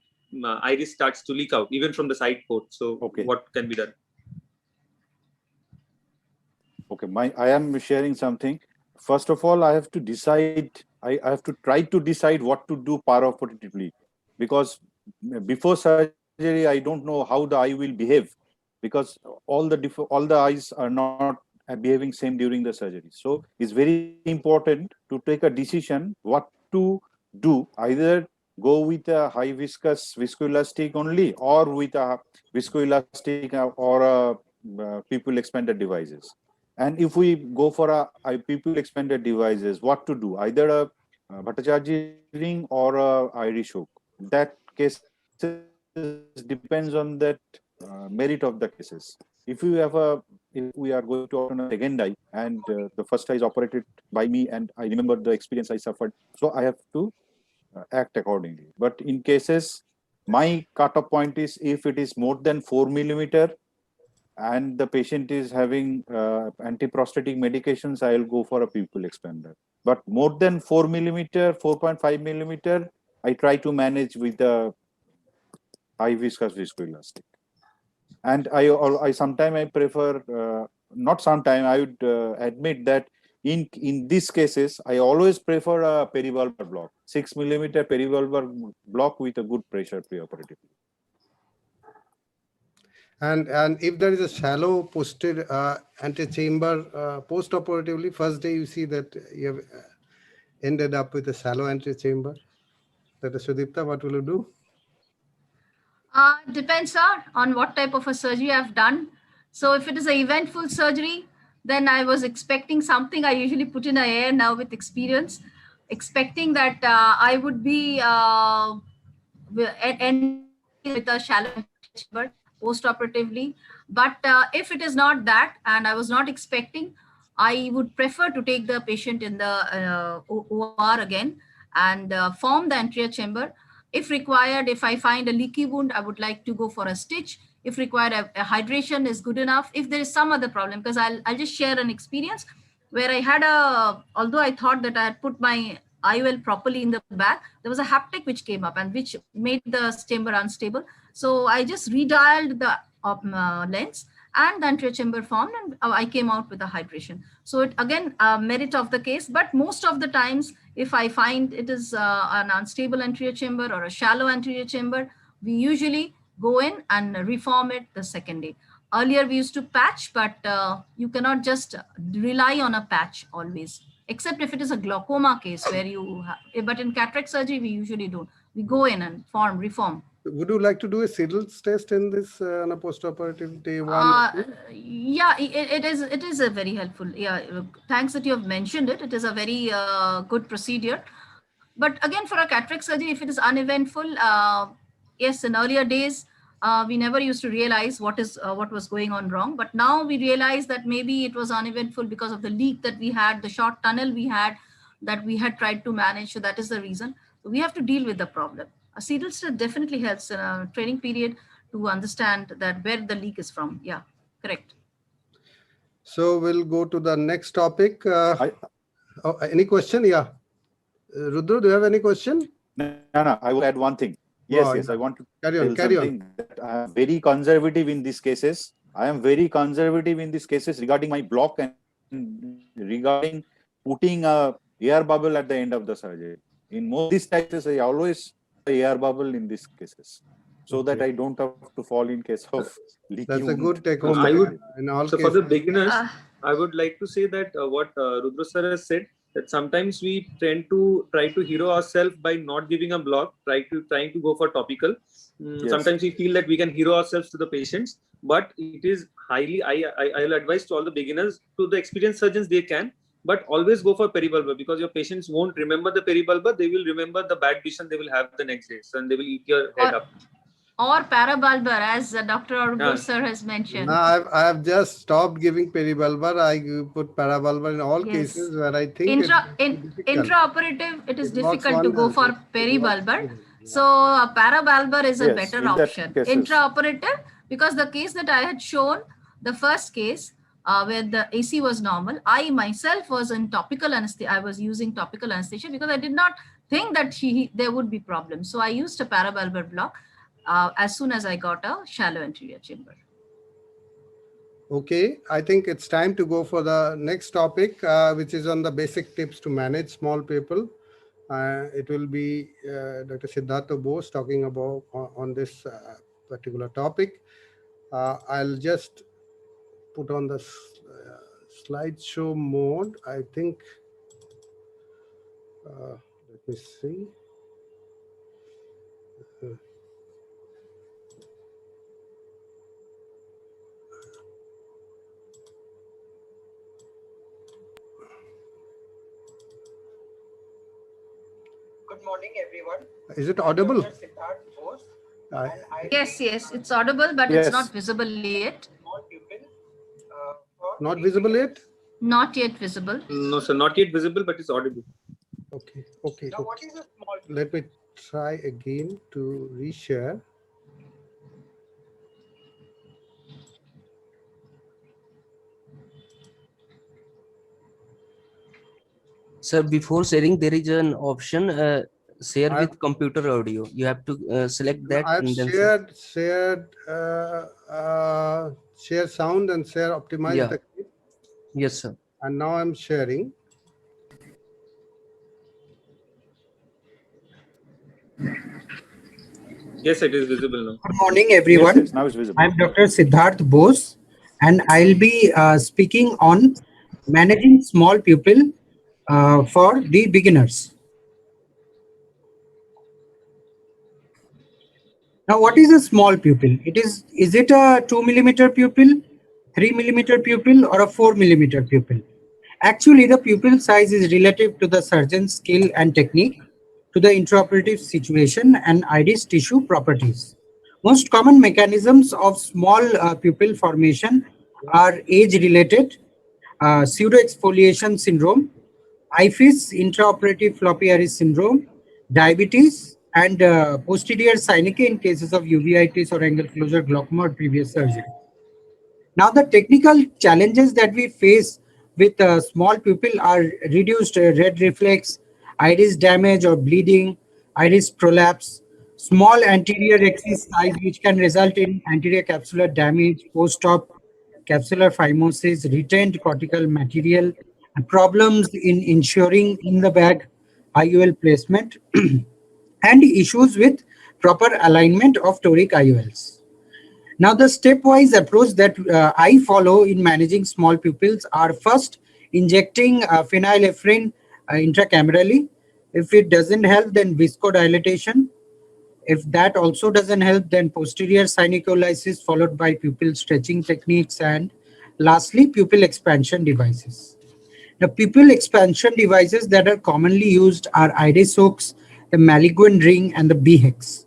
iris starts to leak out even from the side port. So what can be done? Okay, I am sharing something. First of all, I have to decide, I have to try to decide what to do paraoperatively, because before surgery, I don't know how the eye will behave, because all the eyes are not behaving same during the surgery. So it's very important to take a decision what to do, either go with a high viscous viscoelastic only or with a viscoelastic or a pupil expander devices. And if we go for a pupil expander devices, what to do? Either a Bhattacharya ring or a iris hook. That case depends on that merit of the cases. If we are going to open a second eye and the first eye is operated by me and I remember the experience I suffered, so I have to act accordingly. But in cases, my cutoff point is if it is more than 4 millimeter and the patient is having anti-prosthetic medications, I will go for a pupil expander. But more than 4 millimeter, 4.5 millimeter, I try to manage with the high viscous viscoelastic. And I sometimes I prefer, not sometimes, I would admit that in these cases, I always prefer a perivalvular block, 6 millimeter perivalvular block with a good pressure preoperatively. And if there is a shallow posterior antechamber post-operatively, first day you see that you have ended up with a shallow antechamber. That is Sudipta, what will you do? Depends, sir, on what type of a surgery I've done. So if it is an eventful surgery, then I was expecting something. I usually put in a air now with experience, expecting that I would be with a shallow chamber post-operatively. But if it is not that, and I was not expecting, I would prefer to take the patient in the OR again and form the anterior chamber. If required, if I find a leaky wound, I would like to go for a stitch. If required, a hydration is good enough. If there is some other problem, because I'll just share an experience where I had although I thought that I had put my IOL properly in the back, there was a haptic which came up and which made the chamber unstable. So I just redialed the lens and the anterior chamber formed and I came out with a hydration. So it again, merit of the case, but most of the times, if I find it is an unstable anterior chamber or a shallow anterior chamber, we usually go in and reform it the second day. Earlier we used to patch, but you cannot just rely on a patch always, except if it is a glaucoma case where you have, but in cataract surgery, we usually don't. We go in and reform. Would you like to do a Seidels test in this on a post-operative day one? Yeah, it is a very helpful. Yeah, thanks that you have mentioned it. It is a very good procedure. But again, for a cataract surgery, if it is uneventful, yes, in earlier days, we never used to realize what was going on wrong. But now we realize that maybe it was uneventful because of the leak that we had, the short tunnel we had that we had tried to manage. So that is the reason. So we have to deal with the problem. A Seidels test definitely helps in a training period to understand that where the leak is from. Yeah, correct. So we'll go to the next topic. Any question? Yeah. Rudra, do you have any question? No, I will add one thing. Yes, I want to tell something that I am very conservative in these cases. I am very conservative in these cases regarding my block and regarding putting a air bubble at the end of the surgery. In most these cases, I always put a air bubble in these cases, so that I don't have to fall in case of leaky That's a wound. good take home. In all So cases. for the beginners, I would like to say that what Rudra sir has said, that sometimes we tend to try to hero ourselves by not giving a block, trying to go for topical. Yes. Sometimes we feel that we can hero ourselves to the patients, but it is highly, I'll advise to all the beginners, to the experienced surgeons they can, but always go for peribulbar, because your patients won't remember the peribulbar, they will remember the bad vision they will have the next day, so, and they will eat your head up. Or parabulbar, as Dr. Arup sir has mentioned. No, I have just stopped giving peribulbar. I put parabulbar in all cases where I think intraoperative, it is difficult to go for peribulbar. So parabulbar is a better option. Intraoperative, because the case that I had shown, the first case where the AC was normal, I myself was in topical anesthesia. I was using topical anesthesia because I did not think that there would be problems. So I used a parabulbar block as soon as I got a shallow anterior chamber. Okay, I think it's time to go for the next topic, which is on the basic tips to manage small pupil. It will be Dr. Siddhartha Bose talking about on this particular topic. I'll just put on the slideshow mode. I think, let me see. Good morning, everyone. Is it audible? Yes, it's audible, but it's not visible yet. Not visible yet? Not yet visible. No, sir, not yet visible, but it's audible. Okay. Now, what is a small pupil? Let me try again to reshare. Sir, before sharing, there is an option share with computer audio. You have to select that. I've share sound and share optimize the clip. Yes, sir. And now I'm sharing. Yes, it is visible now. Good morning, everyone. Yes, now it's visible. I'm Dr. Siddhartha Bose, and I'll be speaking on managing small pupil for the beginners. Now, what is a small pupil? Is it a 2 millimeter pupil, 3 millimeter pupil, or a 4 millimeter pupil? Actually, the pupil size is relative to the surgeon's skill and technique, to the intraoperative situation and iris tissue properties. Most common mechanisms of small pupil formation are age-related, pseudo-exfoliation syndrome, IFIS, intraoperative floppy iris syndrome, diabetes, and posterior synechiae in cases of uveitis or angle closure glaucoma or previous surgery. Now, the technical challenges that we face with small pupil are reduced red reflex, iris damage or bleeding, iris prolapse, small anterior Rhexis size which can result in anterior capsular damage, post-op capsular phimosis, retained cortical material, and problems in ensuring in the bag IOL placement, and issues with proper alignment of toric IOLs. Now, the stepwise approach that I follow in managing small pupils are first injecting phenylephrine intracamerally. If it doesn't help, then viscodilatation. If that also doesn't help, then posterior synecholysis followed by pupil stretching techniques, and lastly, pupil expansion devices. The pupil expansion devices that are commonly used are iris hooks, the Malignant ring, and the B-hex.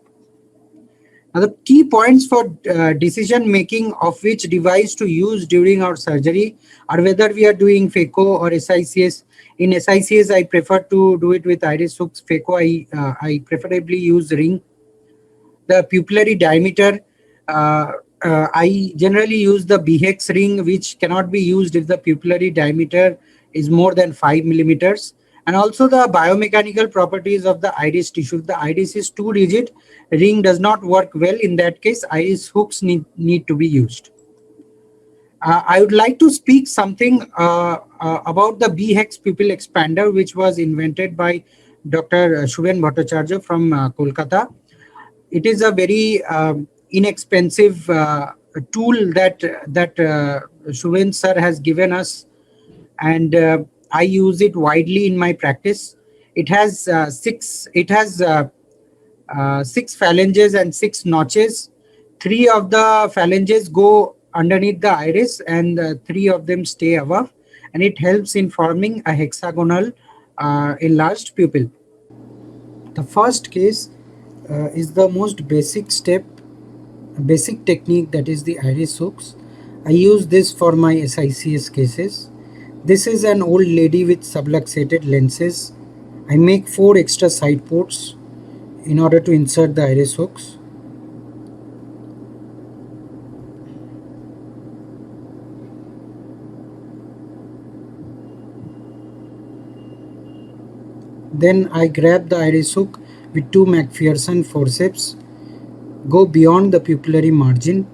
Now, the key points for decision making of which device to use during our surgery are whether we are doing phaco or SICS. In SICS, I prefer to do it with iris hooks. Phaco, I preferably use ring. The pupillary diameter, I generally use the BHEX ring, which cannot be used if the pupillary diameter is more than 5 millimeters. And also the biomechanical properties of the iris tissue. If the iris is too rigid, ring does not work well. In that case, iris hooks need to be used. I would like to speak something about the BHEX pupil expander, which was invented by Dr. Shubhen Bhattacharya from Kolkata. It is a very inexpensive tool that Shubhen sir has given us, and I use it widely in my practice. It has six phalanges and 6 notches. 3 of the phalanges go underneath the iris, and 3 of them stay above, and it helps in forming a hexagonal enlarged pupil. The first case is the most basic technique, that is the iris hooks. I use this for my SICS cases. This is an old lady with subluxated lenses. I make 4 extra side ports in order to insert the iris hooks. Then I grab the iris hook with 2 McPherson forceps, go beyond the pupillary margin,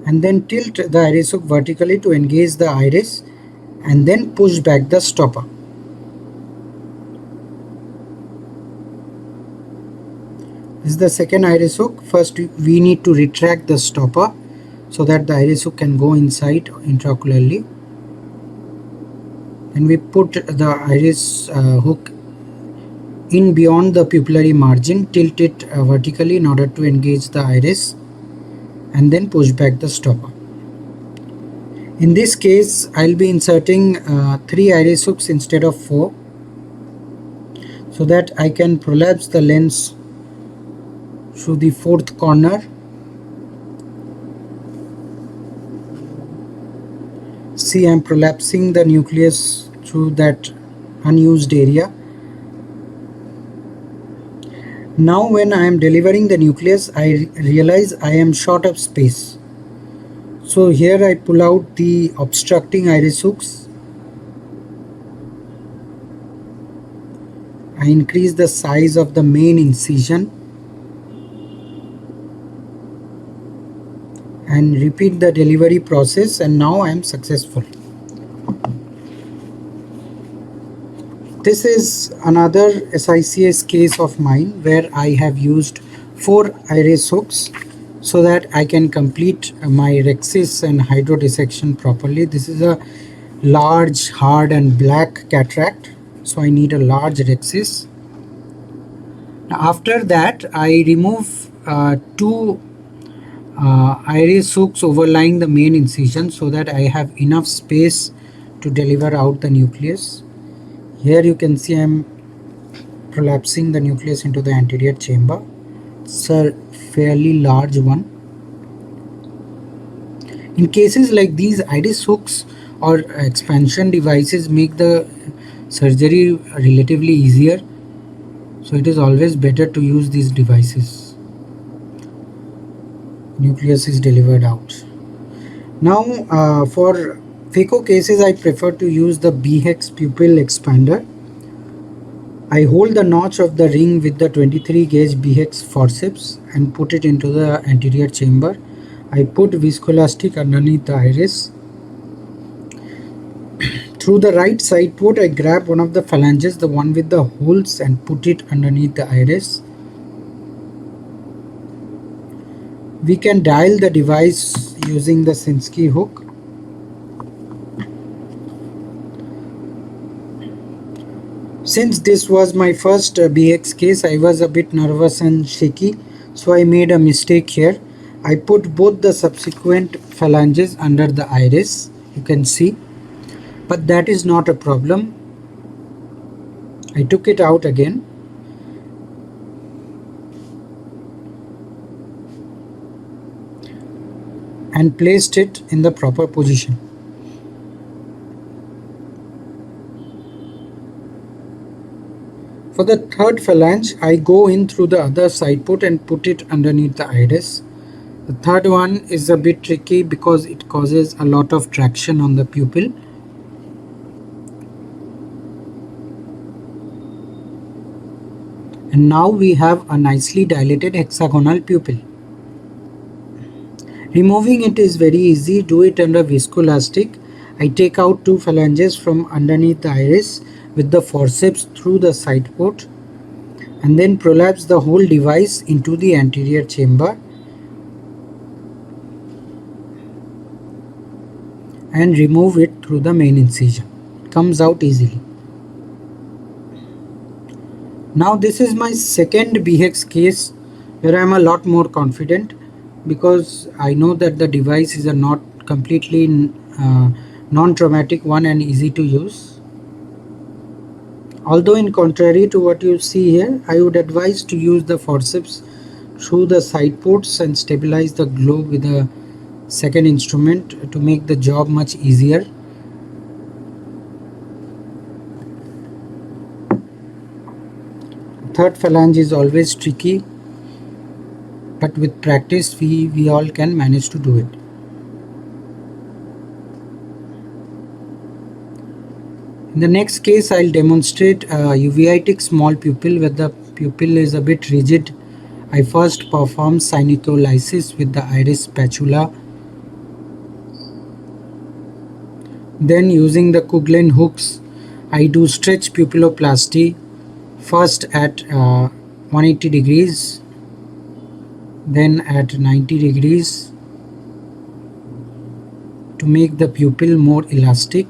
and then tilt the iris hook vertically to engage the iris, and then push back the stopper. This is the second iris hook. First we need to retract the stopper so that the iris hook can go inside intraocularly. And we put the iris hook in beyond the pupillary margin, tilt it vertically in order to engage the iris, and then push back the stopper. In this case, I'll be inserting 3 iris hooks instead of 4, so that I can prolapse the lens through the 4th corner. See, I'm prolapsing the nucleus through that unused area. Now when I am delivering the nucleus, I realize I am short of space. So here I pull out the obstructing iris hooks. I increase the size of the main incision and repeat the delivery process, and now I am successful. This is another SICS case of mine where I have used 4 iris hooks so that I can complete my Rhexis and hydrodissection properly. This is a large, hard and black cataract, so I need a large Rhexis. After that, I remove 2 iris hooks overlying the main incision so that I have enough space to deliver out the nucleus. Here you can see I am prolapsing the nucleus into the anterior chamber. It's a fairly large one. In cases like these, iris hooks or expansion devices make the surgery relatively easier. So it is always better to use these devices. Nucleus is delivered out. Now for phaco cases, I prefer to use the BHEX pupil expander. I hold the notch of the ring with the 23 gauge BHEX forceps and put it into the anterior chamber. I put viscoelastic underneath the iris. Through the right side port, I grab one of the phalanges, the one with the holes, and put it underneath the iris. We can dial the device using the Sinskey hook. Since this was my first BX case, I was a bit nervous and shaky, so I made a mistake here. I put both the subsequent phalanges under the iris, you can see, but that is not a problem. I took it out again. And placed it in the proper position. For the third phalange, I go in through the other side port and put it underneath the iris. The third one is a bit tricky because it causes a lot of traction on the pupil. And now we have a nicely dilated hexagonal pupil. Removing it is very easy. Do it under viscoelastic. I take out two phalanges from underneath the iris with the forceps through the side port and then prolapse the whole device into the anterior chamber and remove it through the main incision. It comes out easily. Now this is my second BHEX case where I am a lot more confident because I know that the device is a not completely non-traumatic one and easy to use. Although in contrary to what you see here, I would advise to use the forceps through the side ports and stabilize the globe with a second instrument to make the job much easier. Third phalange is always tricky, but with practice we all can manage to do it. In the next case, I'll demonstrate a uveitic small pupil where the pupil is a bit rigid. I first perform cyanolysis with the iris spatula. Then using the Kuglen hooks, I do stretch pupilloplasty, first at 180 degrees, then at 90 degrees to make the pupil more elastic.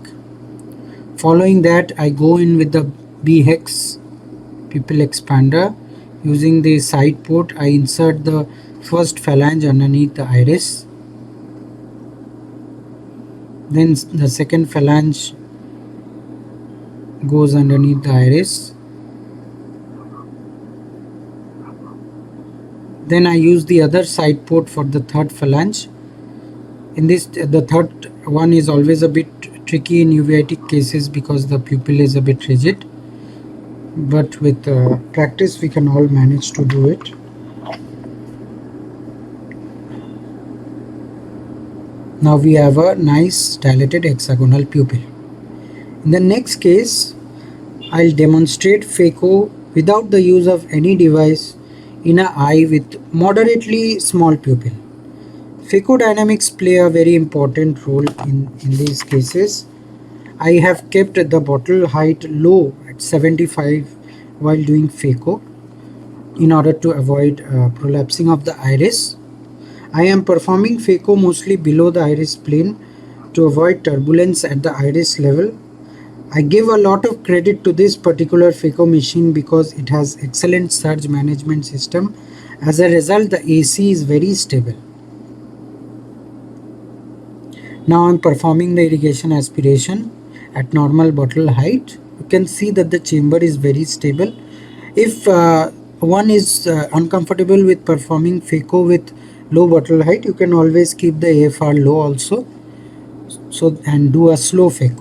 Following that, I go in with the BHEX pupil expander. Using the side port, I insert the first phalange underneath the iris. Then the second phalange goes underneath the iris. Then I use the other side port for the third phalange. In this, the third one is always a bit tricky in uveitic cases because the pupil is a bit rigid. But with practice, we can all manage to do it. Now we have a nice dilated hexagonal pupil. In the next case, I'll demonstrate phaco without the use of any device in an eye with moderately small pupil. Phacodynamics play a very important role in these cases. I have kept the bottle height low at 75 while doing phaco in order to avoid prolapsing of the iris. I am performing phaco mostly below the iris plane to avoid turbulence at the iris level. I give a lot of credit to this particular phaco machine because it has excellent surge management system. As a result, the AC is very stable. Now I am performing the irrigation aspiration at normal bottle height. You can see that the chamber is very stable. If one is uncomfortable with performing phaco with low bottle height, you can always keep the AFR low also, and do a slow phaco.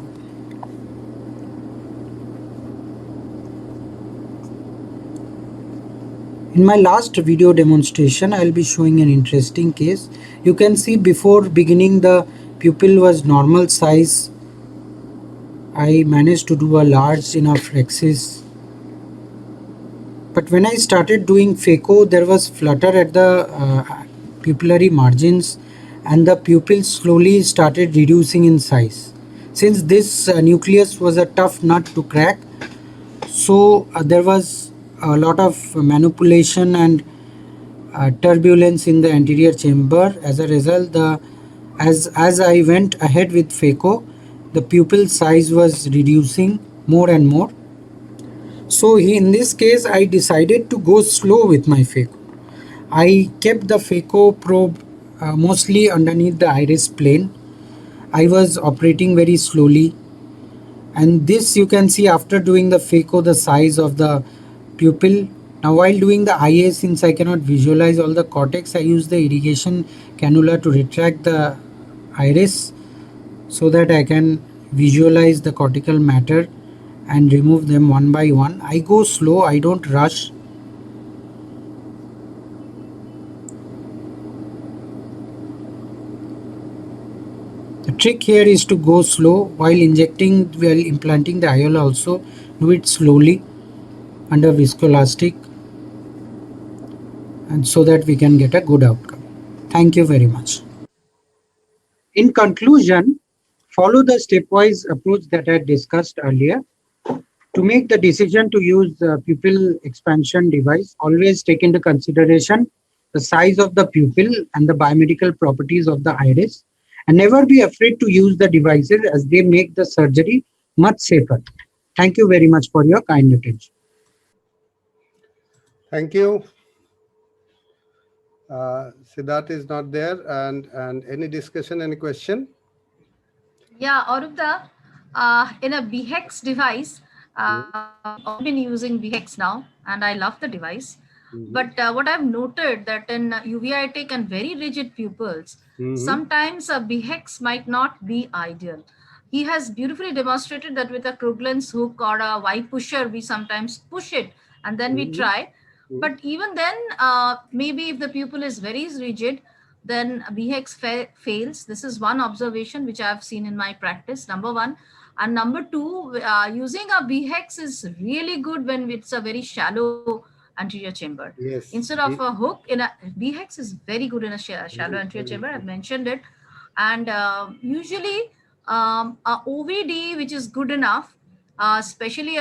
In my last video demonstration, I will be showing an interesting case. You can see before beginning the pupil was normal size. I managed to do a large enough Rhexis. But when I started doing phaco, there was flutter at the pupillary margins and the pupil slowly started reducing in size. Since this nucleus was a tough nut to crack, so there was a lot of manipulation and turbulence in the anterior chamber. As a result, as I went ahead with phaco, the pupil size was reducing more and more. So in this case, I decided to go slow with my phaco. I kept the phaco probe mostly underneath the iris plane. I was operating very slowly, and this you can see after doing the phaco, the size of the pupil. Now while doing the IA, since I cannot visualize all the cortex, I use the irrigation cannula to retract the iris so that I can visualize the cortical matter and remove them one by one. I go slow, I don't rush. The trick here is to go slow while implanting the IOL. Also do it slowly under viscoelastic, and so that we can get a good outcome. Thank you very much. In conclusion, follow the stepwise approach that I discussed earlier. To make the decision to use the pupil expansion device, always take into consideration the size of the pupil and the biomedical properties of the iris, and never be afraid to use the devices as they make the surgery much safer. Thank you very much for your kind attention. Thank you. Siddharth is not there, and any discussion, any question? Yeah, Arupda, in a BHEX device, I've been using BHEX now, and I love the device. But what I've noted that in uveitic and very rigid pupils, sometimes a BHEX might not be ideal. He has beautifully demonstrated that with a Kruglen's hook or a Y pusher, we sometimes push it and then we try. But even then, maybe if the pupil is very rigid, then BHEX fails. This is one observation which I've seen in my practice, number one. And number two, using a BHEX is really good when it's a very shallow anterior chamber. Yes. Instead of a hook, in a BHEX is very good in a shallow anterior chamber. I've mentioned it. And usually a OVD, which is good enough, especially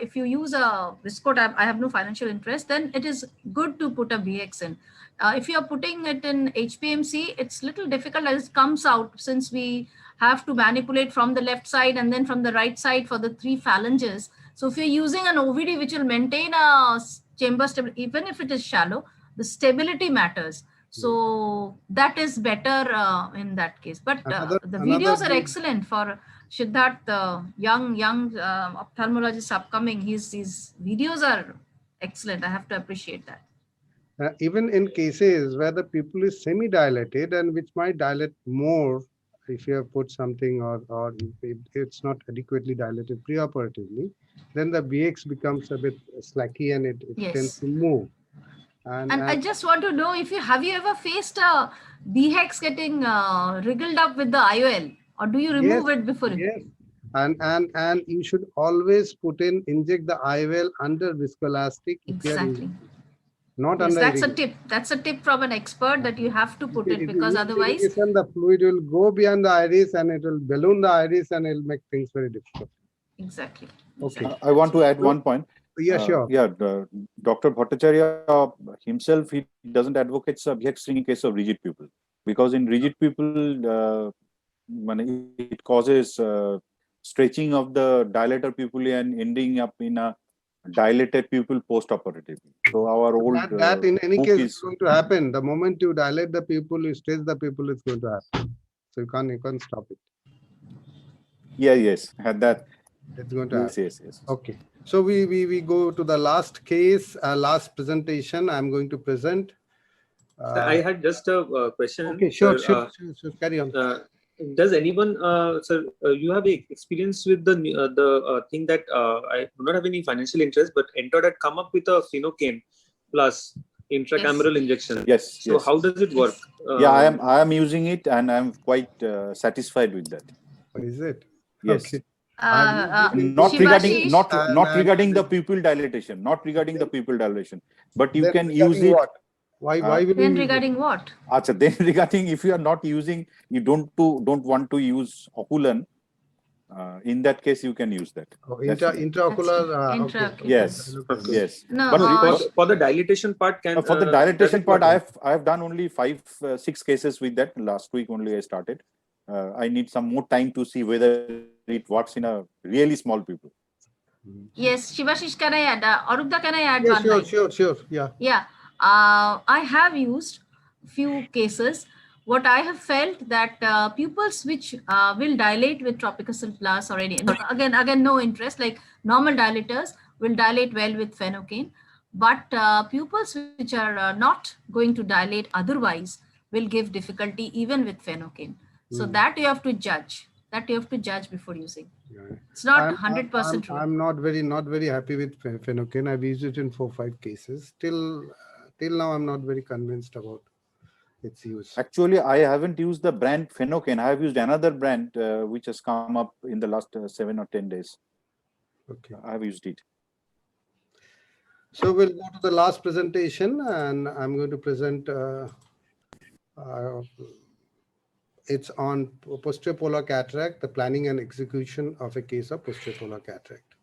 if you use a visco tab, I have no financial interest, then it is good to put a BX in. If you are putting it in HPMC, it's little difficult as it comes out, since we have to manipulate from the left side and then from the right side for the 3 phalanges. So if you're using an OVD which will maintain a chamber stability, even if it is shallow, the stability matters. So that is better in that case. But the videos are excellent for Siddharth, young ophthalmologist upcoming. His videos are excellent. I have to appreciate that. Even in cases where the pupil is semi-dilated and which might dilate more if you have put something, or if it's not adequately dilated preoperatively, then the BX becomes a bit slacky and it tends to move. And I just want to know, if you have you ever faced a BHEX getting wriggled up with the IOL, or do you remove it before? Yes. And you should always inject the IOL under viscoelastic. Exactly. Not yes, under that's irrigation. a tip. That's a tip from an expert, that you have to put it, because otherwise the fluid will go beyond the iris and it will balloon the iris and it will make things very difficult. Exactly. Okay. I want to add one point. Yeah, sure. Dr. Bhattacharya himself, he doesn't advocate BHEX in case of rigid pupil, because in rigid pupil, it causes stretching of the dilator pupil and ending up in a dilated pupil post-operatively. So our old that in any case is going to happen. The moment you dilate the pupil, you stretch the pupil, it's going to happen. So you can't stop it. Yes, had that. It's going to happen. Yes. Okay. So we go to the last case, last presentation. I'm going to present. I had just a question. Okay, sure. Carry on. Does anyone, sir, you have experience with the thing that I do not have any financial interest, but Entod had come up with a Phenocaine plus intracameral injection. Yes. So how does it work? I am using it and I am quite satisfied with that. Is it? Yes. Okay. Not regarding the pupil dilatation, but you can use it. What? Why will then regarding what? Then regarding, if you are not using, you don't want to use oculan, in that case you can use that. Intraocular. Okay. Yes. No, but for the dilatation part, for the dilatation part, I have done only 5-6 cases with that. Last week only I started. I need some more time to see whether it works in a really small pupil. Yes, Shivashish, can I add? Arupda, can I add one? Sure. Yeah. I have used few cases. What I have felt that pupils which will dilate with Tropicacil plus or any, again no interest, like normal dilators will dilate well with Phenocaine, but pupils which are not going to dilate otherwise will give difficulty even with Phenocaine. So that you have to judge. that you have to judge before using. Yeah. It's not 100% true. I'm not very happy with phenocane. I've used it in 4-5 cases. Till now, I'm not very convinced about its use. Actually, I haven't used the brand Phenocane. I have used another brand which has come up in the last 7 or 10 days. Okay. I have used it. So we'll go to the last presentation, and I'm going to present. It's on posterior polar cataract, the planning and execution of a case of posterior polar cataract.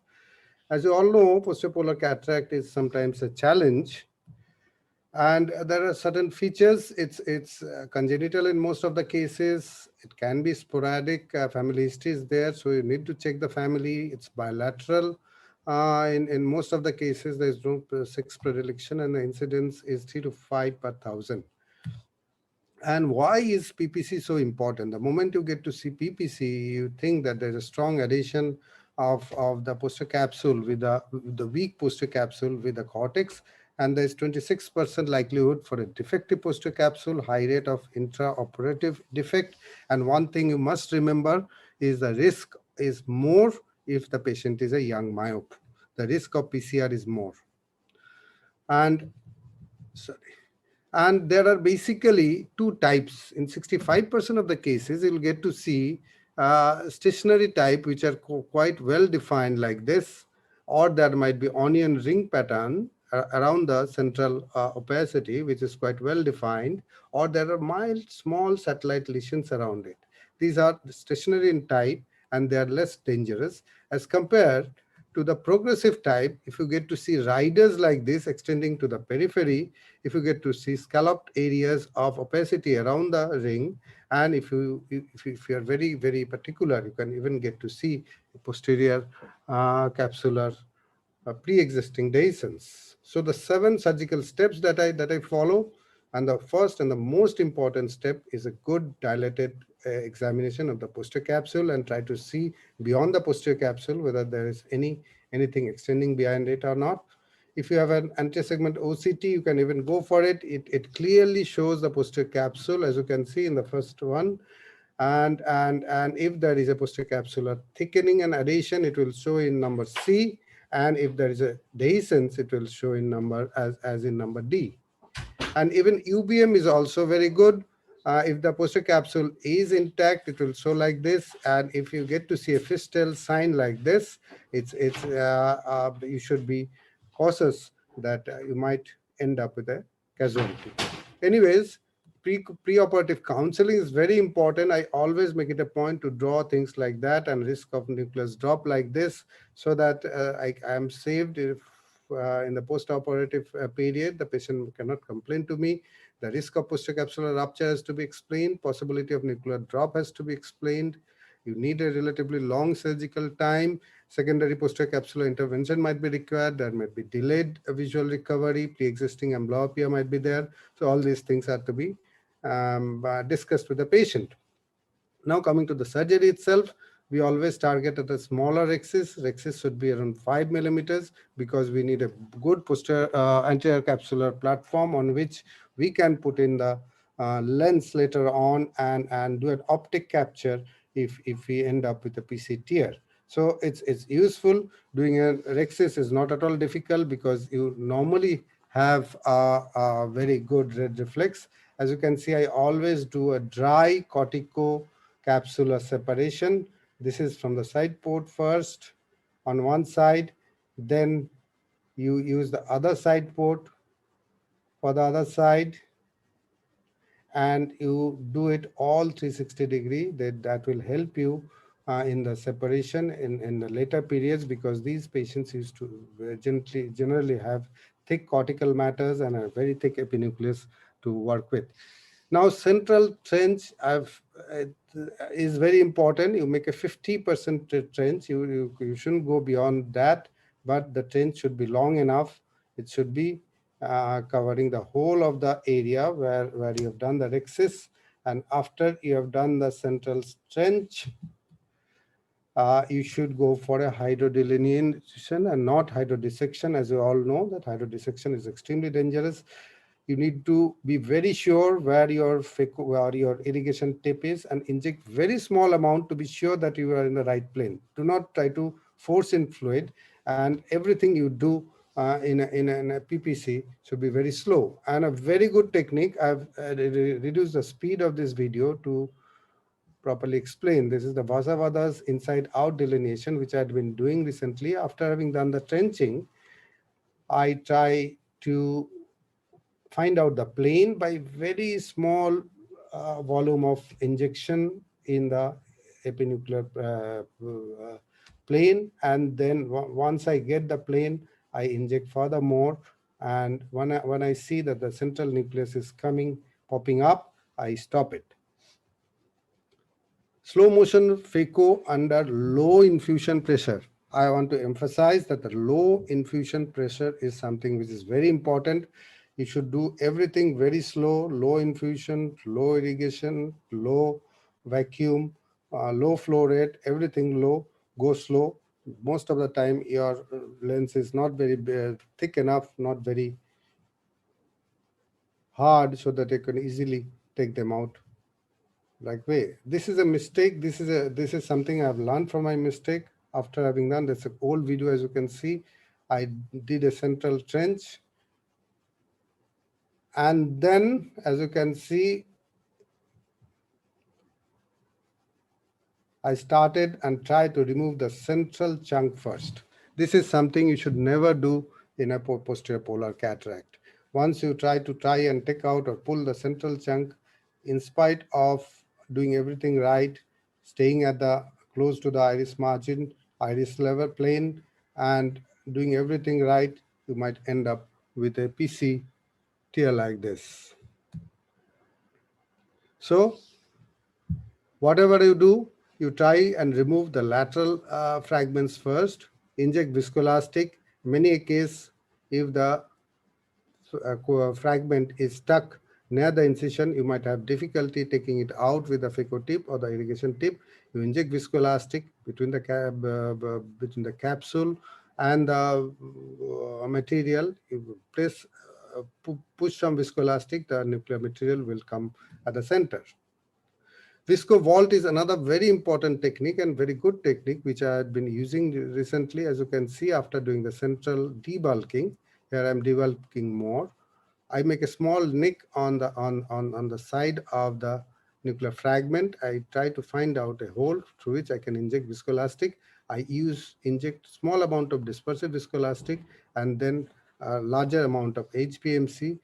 As you all know, posterior polar cataract is sometimes a challenge, and there are certain features. It's congenital in most of the cases. It can be sporadic. Family history is there, so you need to check the family. It's bilateral. In most of the cases, there's no sex predilection, and the incidence is 3 to 5 per 1,000. And why is PPC so important? The moment you get to see PPC, you think that there's a strong adhesion of the posterior capsule with the weak posterior capsule with the cortex, and there's 26% likelihood for a defective posterior capsule, high rate of intraoperative defect. And one thing you must remember is the risk is more if the patient is a young myope. The risk of PCR is more. And there are basically two types. In 65% of the cases, you'll get to see stationary type, which are quite well defined like this, or there might be onion ring pattern around the central opacity, which is quite well defined, or there are mild, small satellite lesions around it. These are stationary in type, and they are less dangerous as compared to the progressive type. If you get to see riders like this extending to the periphery, if you get to see scalloped areas of opacity around the ring, and if you are very, very particular, you can even get to see posterior capsular pre-existing dehiscence. So the 7 surgical steps that I follow, and the first and the most important step is a good dilated examination of the posterior capsule, and try to see beyond the posterior capsule whether there is anything extending behind it or not. If you have an anti-segment OCT, you can even go for it. It clearly shows the posterior capsule, as you can see in the first one. And if there is a posterior capsular thickening and adhesion, it will show in number C. And if there is a dehiscence, it will show in number as in number D. And even UBM is also very good. If the posterior capsule is intact, it will show like this. And if you get to see a fistal sign like this, you should be cautious that you might end up with a casualty. Anyways, preoperative counseling is very important. I always make it a point to draw things like that and risk of nucleus drop like this, so that I am saved if in the post-operative period, the patient cannot complain to me. The risk of posterior capsular rupture has to be explained. Possibility of nuclear drop has to be explained. You need a relatively long surgical time. Secondary posterior capsular intervention might be required. There might be delayed visual recovery. Pre-existing amblyopia might be there. So all these things are to be discussed with the patient. Now coming to the surgery itself, we always target at a smaller Rhexis. Rhexis should be around 5 millimeters, because we need a good posterior anterior capsular platform on which we can put in the lens later on and do an optic capture if we end up with a PC tear. So it's useful. Doing a Rhexis is not at all difficult, because you normally have a very good red reflex. As you can see, I always do a dry corticocapsular separation. This is from the side port first on one side, then you use the other side port for the other side, and you do it all 360 degree. That will help you in the separation in the later periods, because these patients used to generally have thick cortical matters and a very thick epinucleus to work with. Now, central trench is very important. You make a 50% trench. You shouldn't go beyond that, but the trench should be long enough. It should be covering the whole of the area where you have done the Rhexis. And after you have done the central trench, you should go for a hydrodelineation and not hydrodissection. As you all know, that hydrodissection is extremely dangerous. You need to be very sure where your irrigation tip is and inject very small amount to be sure that you are in the right plane. Do not try to force in fluid, and everything you do in a PPC should be very slow. And a very good technique, I've reduced the speed of this video to properly explain. This is the Vasavada's inside out delineation, which I had been doing recently. After having done the trenching, I try to find out the plane by very small volume of injection in the epinuclear plane, and then once I get the plane, I inject furthermore, and when I see that the central nucleus is popping up, I stop it. Slow motion phaco under low infusion pressure. I want to emphasize that the low infusion pressure is something which is very important. You should do everything very slow, low infusion, low irrigation, low vacuum, low flow rate, everything low, go slow. Most of the time your lens is not very thick enough, not very hard, so that you can easily take them out like way. This is a mistake. This is something I've learned from my mistake after having done this old video. As you can see, I did a central trench, and then as you can see, I started and tried to remove the central chunk first. This is something you should never do in a posterior polar cataract. Once you try and take out or pull the central chunk, in spite of doing everything right, staying at the close to the iris margin, iris level plane, and doing everything right, you might end up with a PC tear like this. So whatever you do, you try and remove the lateral fragments first, inject viscoelastic. Many a case, if the fragment is stuck near the incision, you might have difficulty taking it out with the phaco tip or the irrigation tip. You inject viscoelastic between the capsule and the material. You place push some viscoelastic, the nuclear material will come at the center. Visco vault is another very important technique and very good technique, which I had been using recently. As you can see, after doing the central debulking, here I'm debulking more. I make a small nick on the side of the nuclear fragment. I try to find out a hole through which I can inject viscoelastic. I inject small amount of dispersive viscoelastic and then a larger amount of HPMC,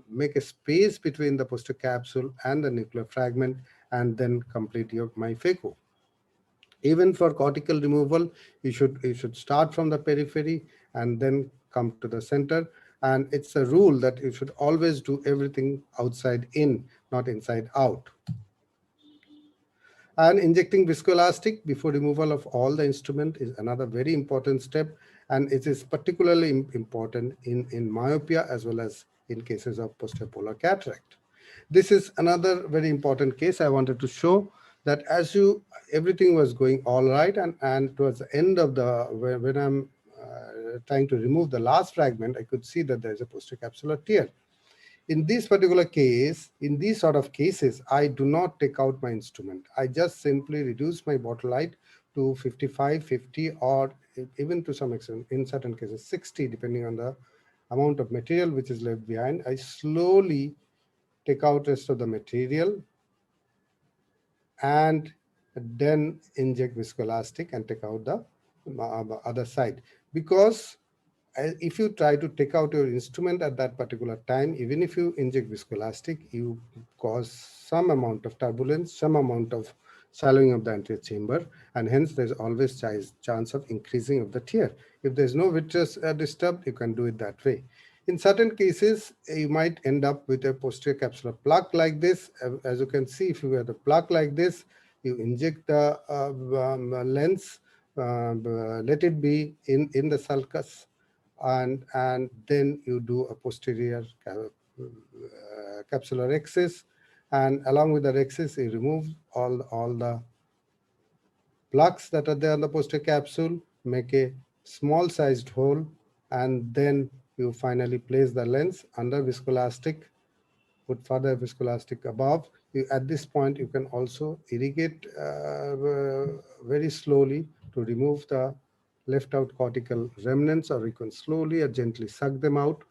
make a space between the posterior capsule and the nuclear fragment, and then complete my phaco. Even for cortical removal, you should start from the periphery and then come to the center. And it's a rule that you should always do everything outside in, not inside out. And injecting viscoelastic before removal of all the instrument is another very important step, and it is particularly important in myopia as well as in cases of posterior polar cataract. This is another very important case I wanted to show, that as everything was going all right, and towards the end of when I'm trying to remove the last fragment, I could see that there's a posterior capsular tear. In this particular case, in these sort of cases, I do not take out my instrument. I just simply reduce my bottle height to 55, 50, or even to some extent, in certain cases, 60, depending on the amount of material which is left behind. I slowly take out rest of the material and then inject viscoelastic and take out the other side. Because if you try to take out your instrument at that particular time, even if you inject viscoelastic, you cause some amount of turbulence, some amount of shallowing of the anterior chamber, and hence there's always chance of increasing of the tear. If there's no vitreous disturbed, you can do it that way. In certain cases, you might end up with a posterior capsular plaque like this. As you can see, if you have the plaque like this, you inject the lens, let it be in the sulcus, and then you do a posterior capsular Rhexis, and along with the Rhexis, you remove all the plaques that are there on the posterior capsule, make a small sized hole, and then you finally place the lens under viscoelastic, put further viscoelastic above. At this point, you can also irrigate very slowly to remove the left out cortical remnants, or you can slowly or gently suck them out.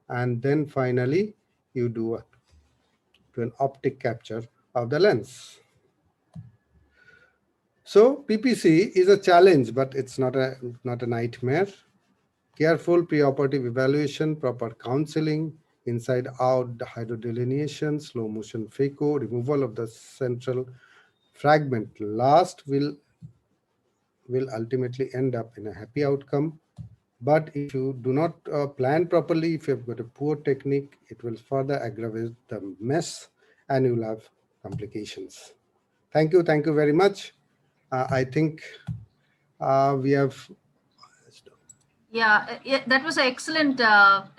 And then finally, you do an optic capture of the lens. So PPC is a challenge, but it's not a nightmare. Careful preoperative evaluation, proper counseling, inside out hydrodelineation, slow motion phaco, removal of the central fragment last will ultimately end up in a happy outcome. But if you do not plan properly, if you've got a poor technique, it will further aggravate the mess and you'll have complications. Thank you very much. I think we have. Yeah, that was an excellent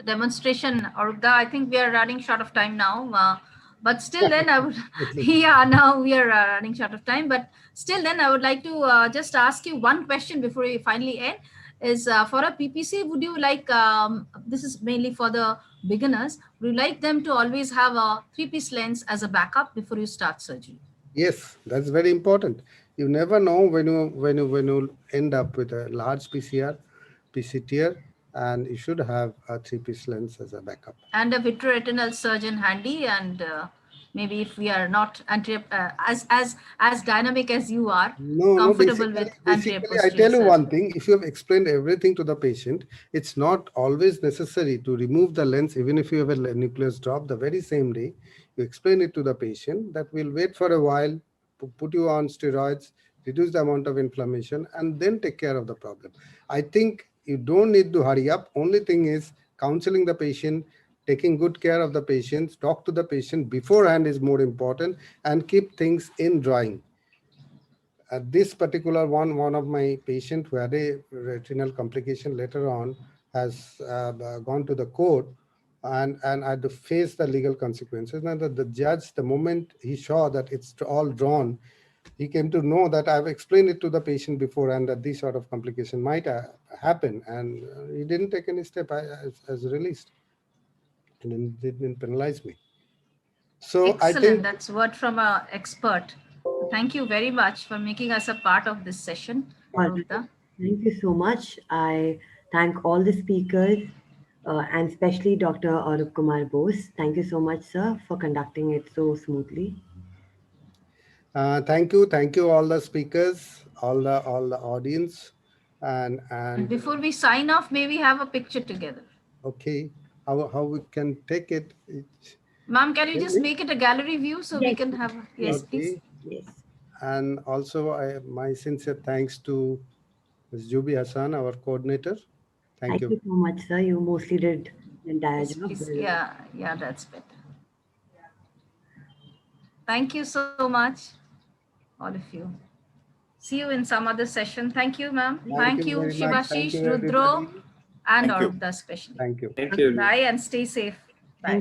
demonstration, Arup. I think we are running short of time now. But still then I would, yeah, now we are running short of time. But still then I would like to just ask you one question before we finally end. Is for a PPC, would you like, this is mainly for the beginners, would you like them to always have a 3-piece lens as a backup before you start surgery? Yes, that's very important. You never know when you end up with a large PC tear, and you should have a 3-piece lens as a backup. And a vitreoretinal surgeon handy, and maybe if we are not as dynamic as you are, comfortable with anterior I tell you one thing, if you have explained everything to the patient, it's not always necessary to remove the lens, even if you have a nucleus drop the very same day. You explain it to the patient that we'll wait for a while, put you on steroids, reduce the amount of inflammation, and then take care of the problem. I think you don't need to hurry up. Only thing is counseling the patient, taking good care of the patient, talk to the patient beforehand is more important, and keep things in drawing. This particular one of my patient who had a retinal complication later on has gone to the court, and I had to face the legal consequences. And the judge, the moment he saw that it's all drawn, he came to know that I've explained it to the patient before, and that this sort of complication might happen, and he didn't take any step as released, and didn't penalize me. So excellent. I think That's word from an expert. Thank you very much for making us a part of this session. Thank you so much. I thank all the speakers and especially Dr. Arup Kumar Bose. Thank you so much, sir, for conducting it so smoothly. Thank you all the speakers, all the audience, and before we sign off, may we have a picture together? Okay, how we can take it? Ma'am, can you just make it a gallery view so we can have? Yes, please. Yes. And also, my sincere thanks to Ms. Jubi Hassan, our coordinator. Thank you so much, sir. You mostly did the entire job. Please. Yeah, that's better. Thank you so much, all of you. See you in some other session. Thank you, ma'am. Thank you, Shivashish, Rudro, and Arup especially. Thank you. Thank you. Bye and stay safe.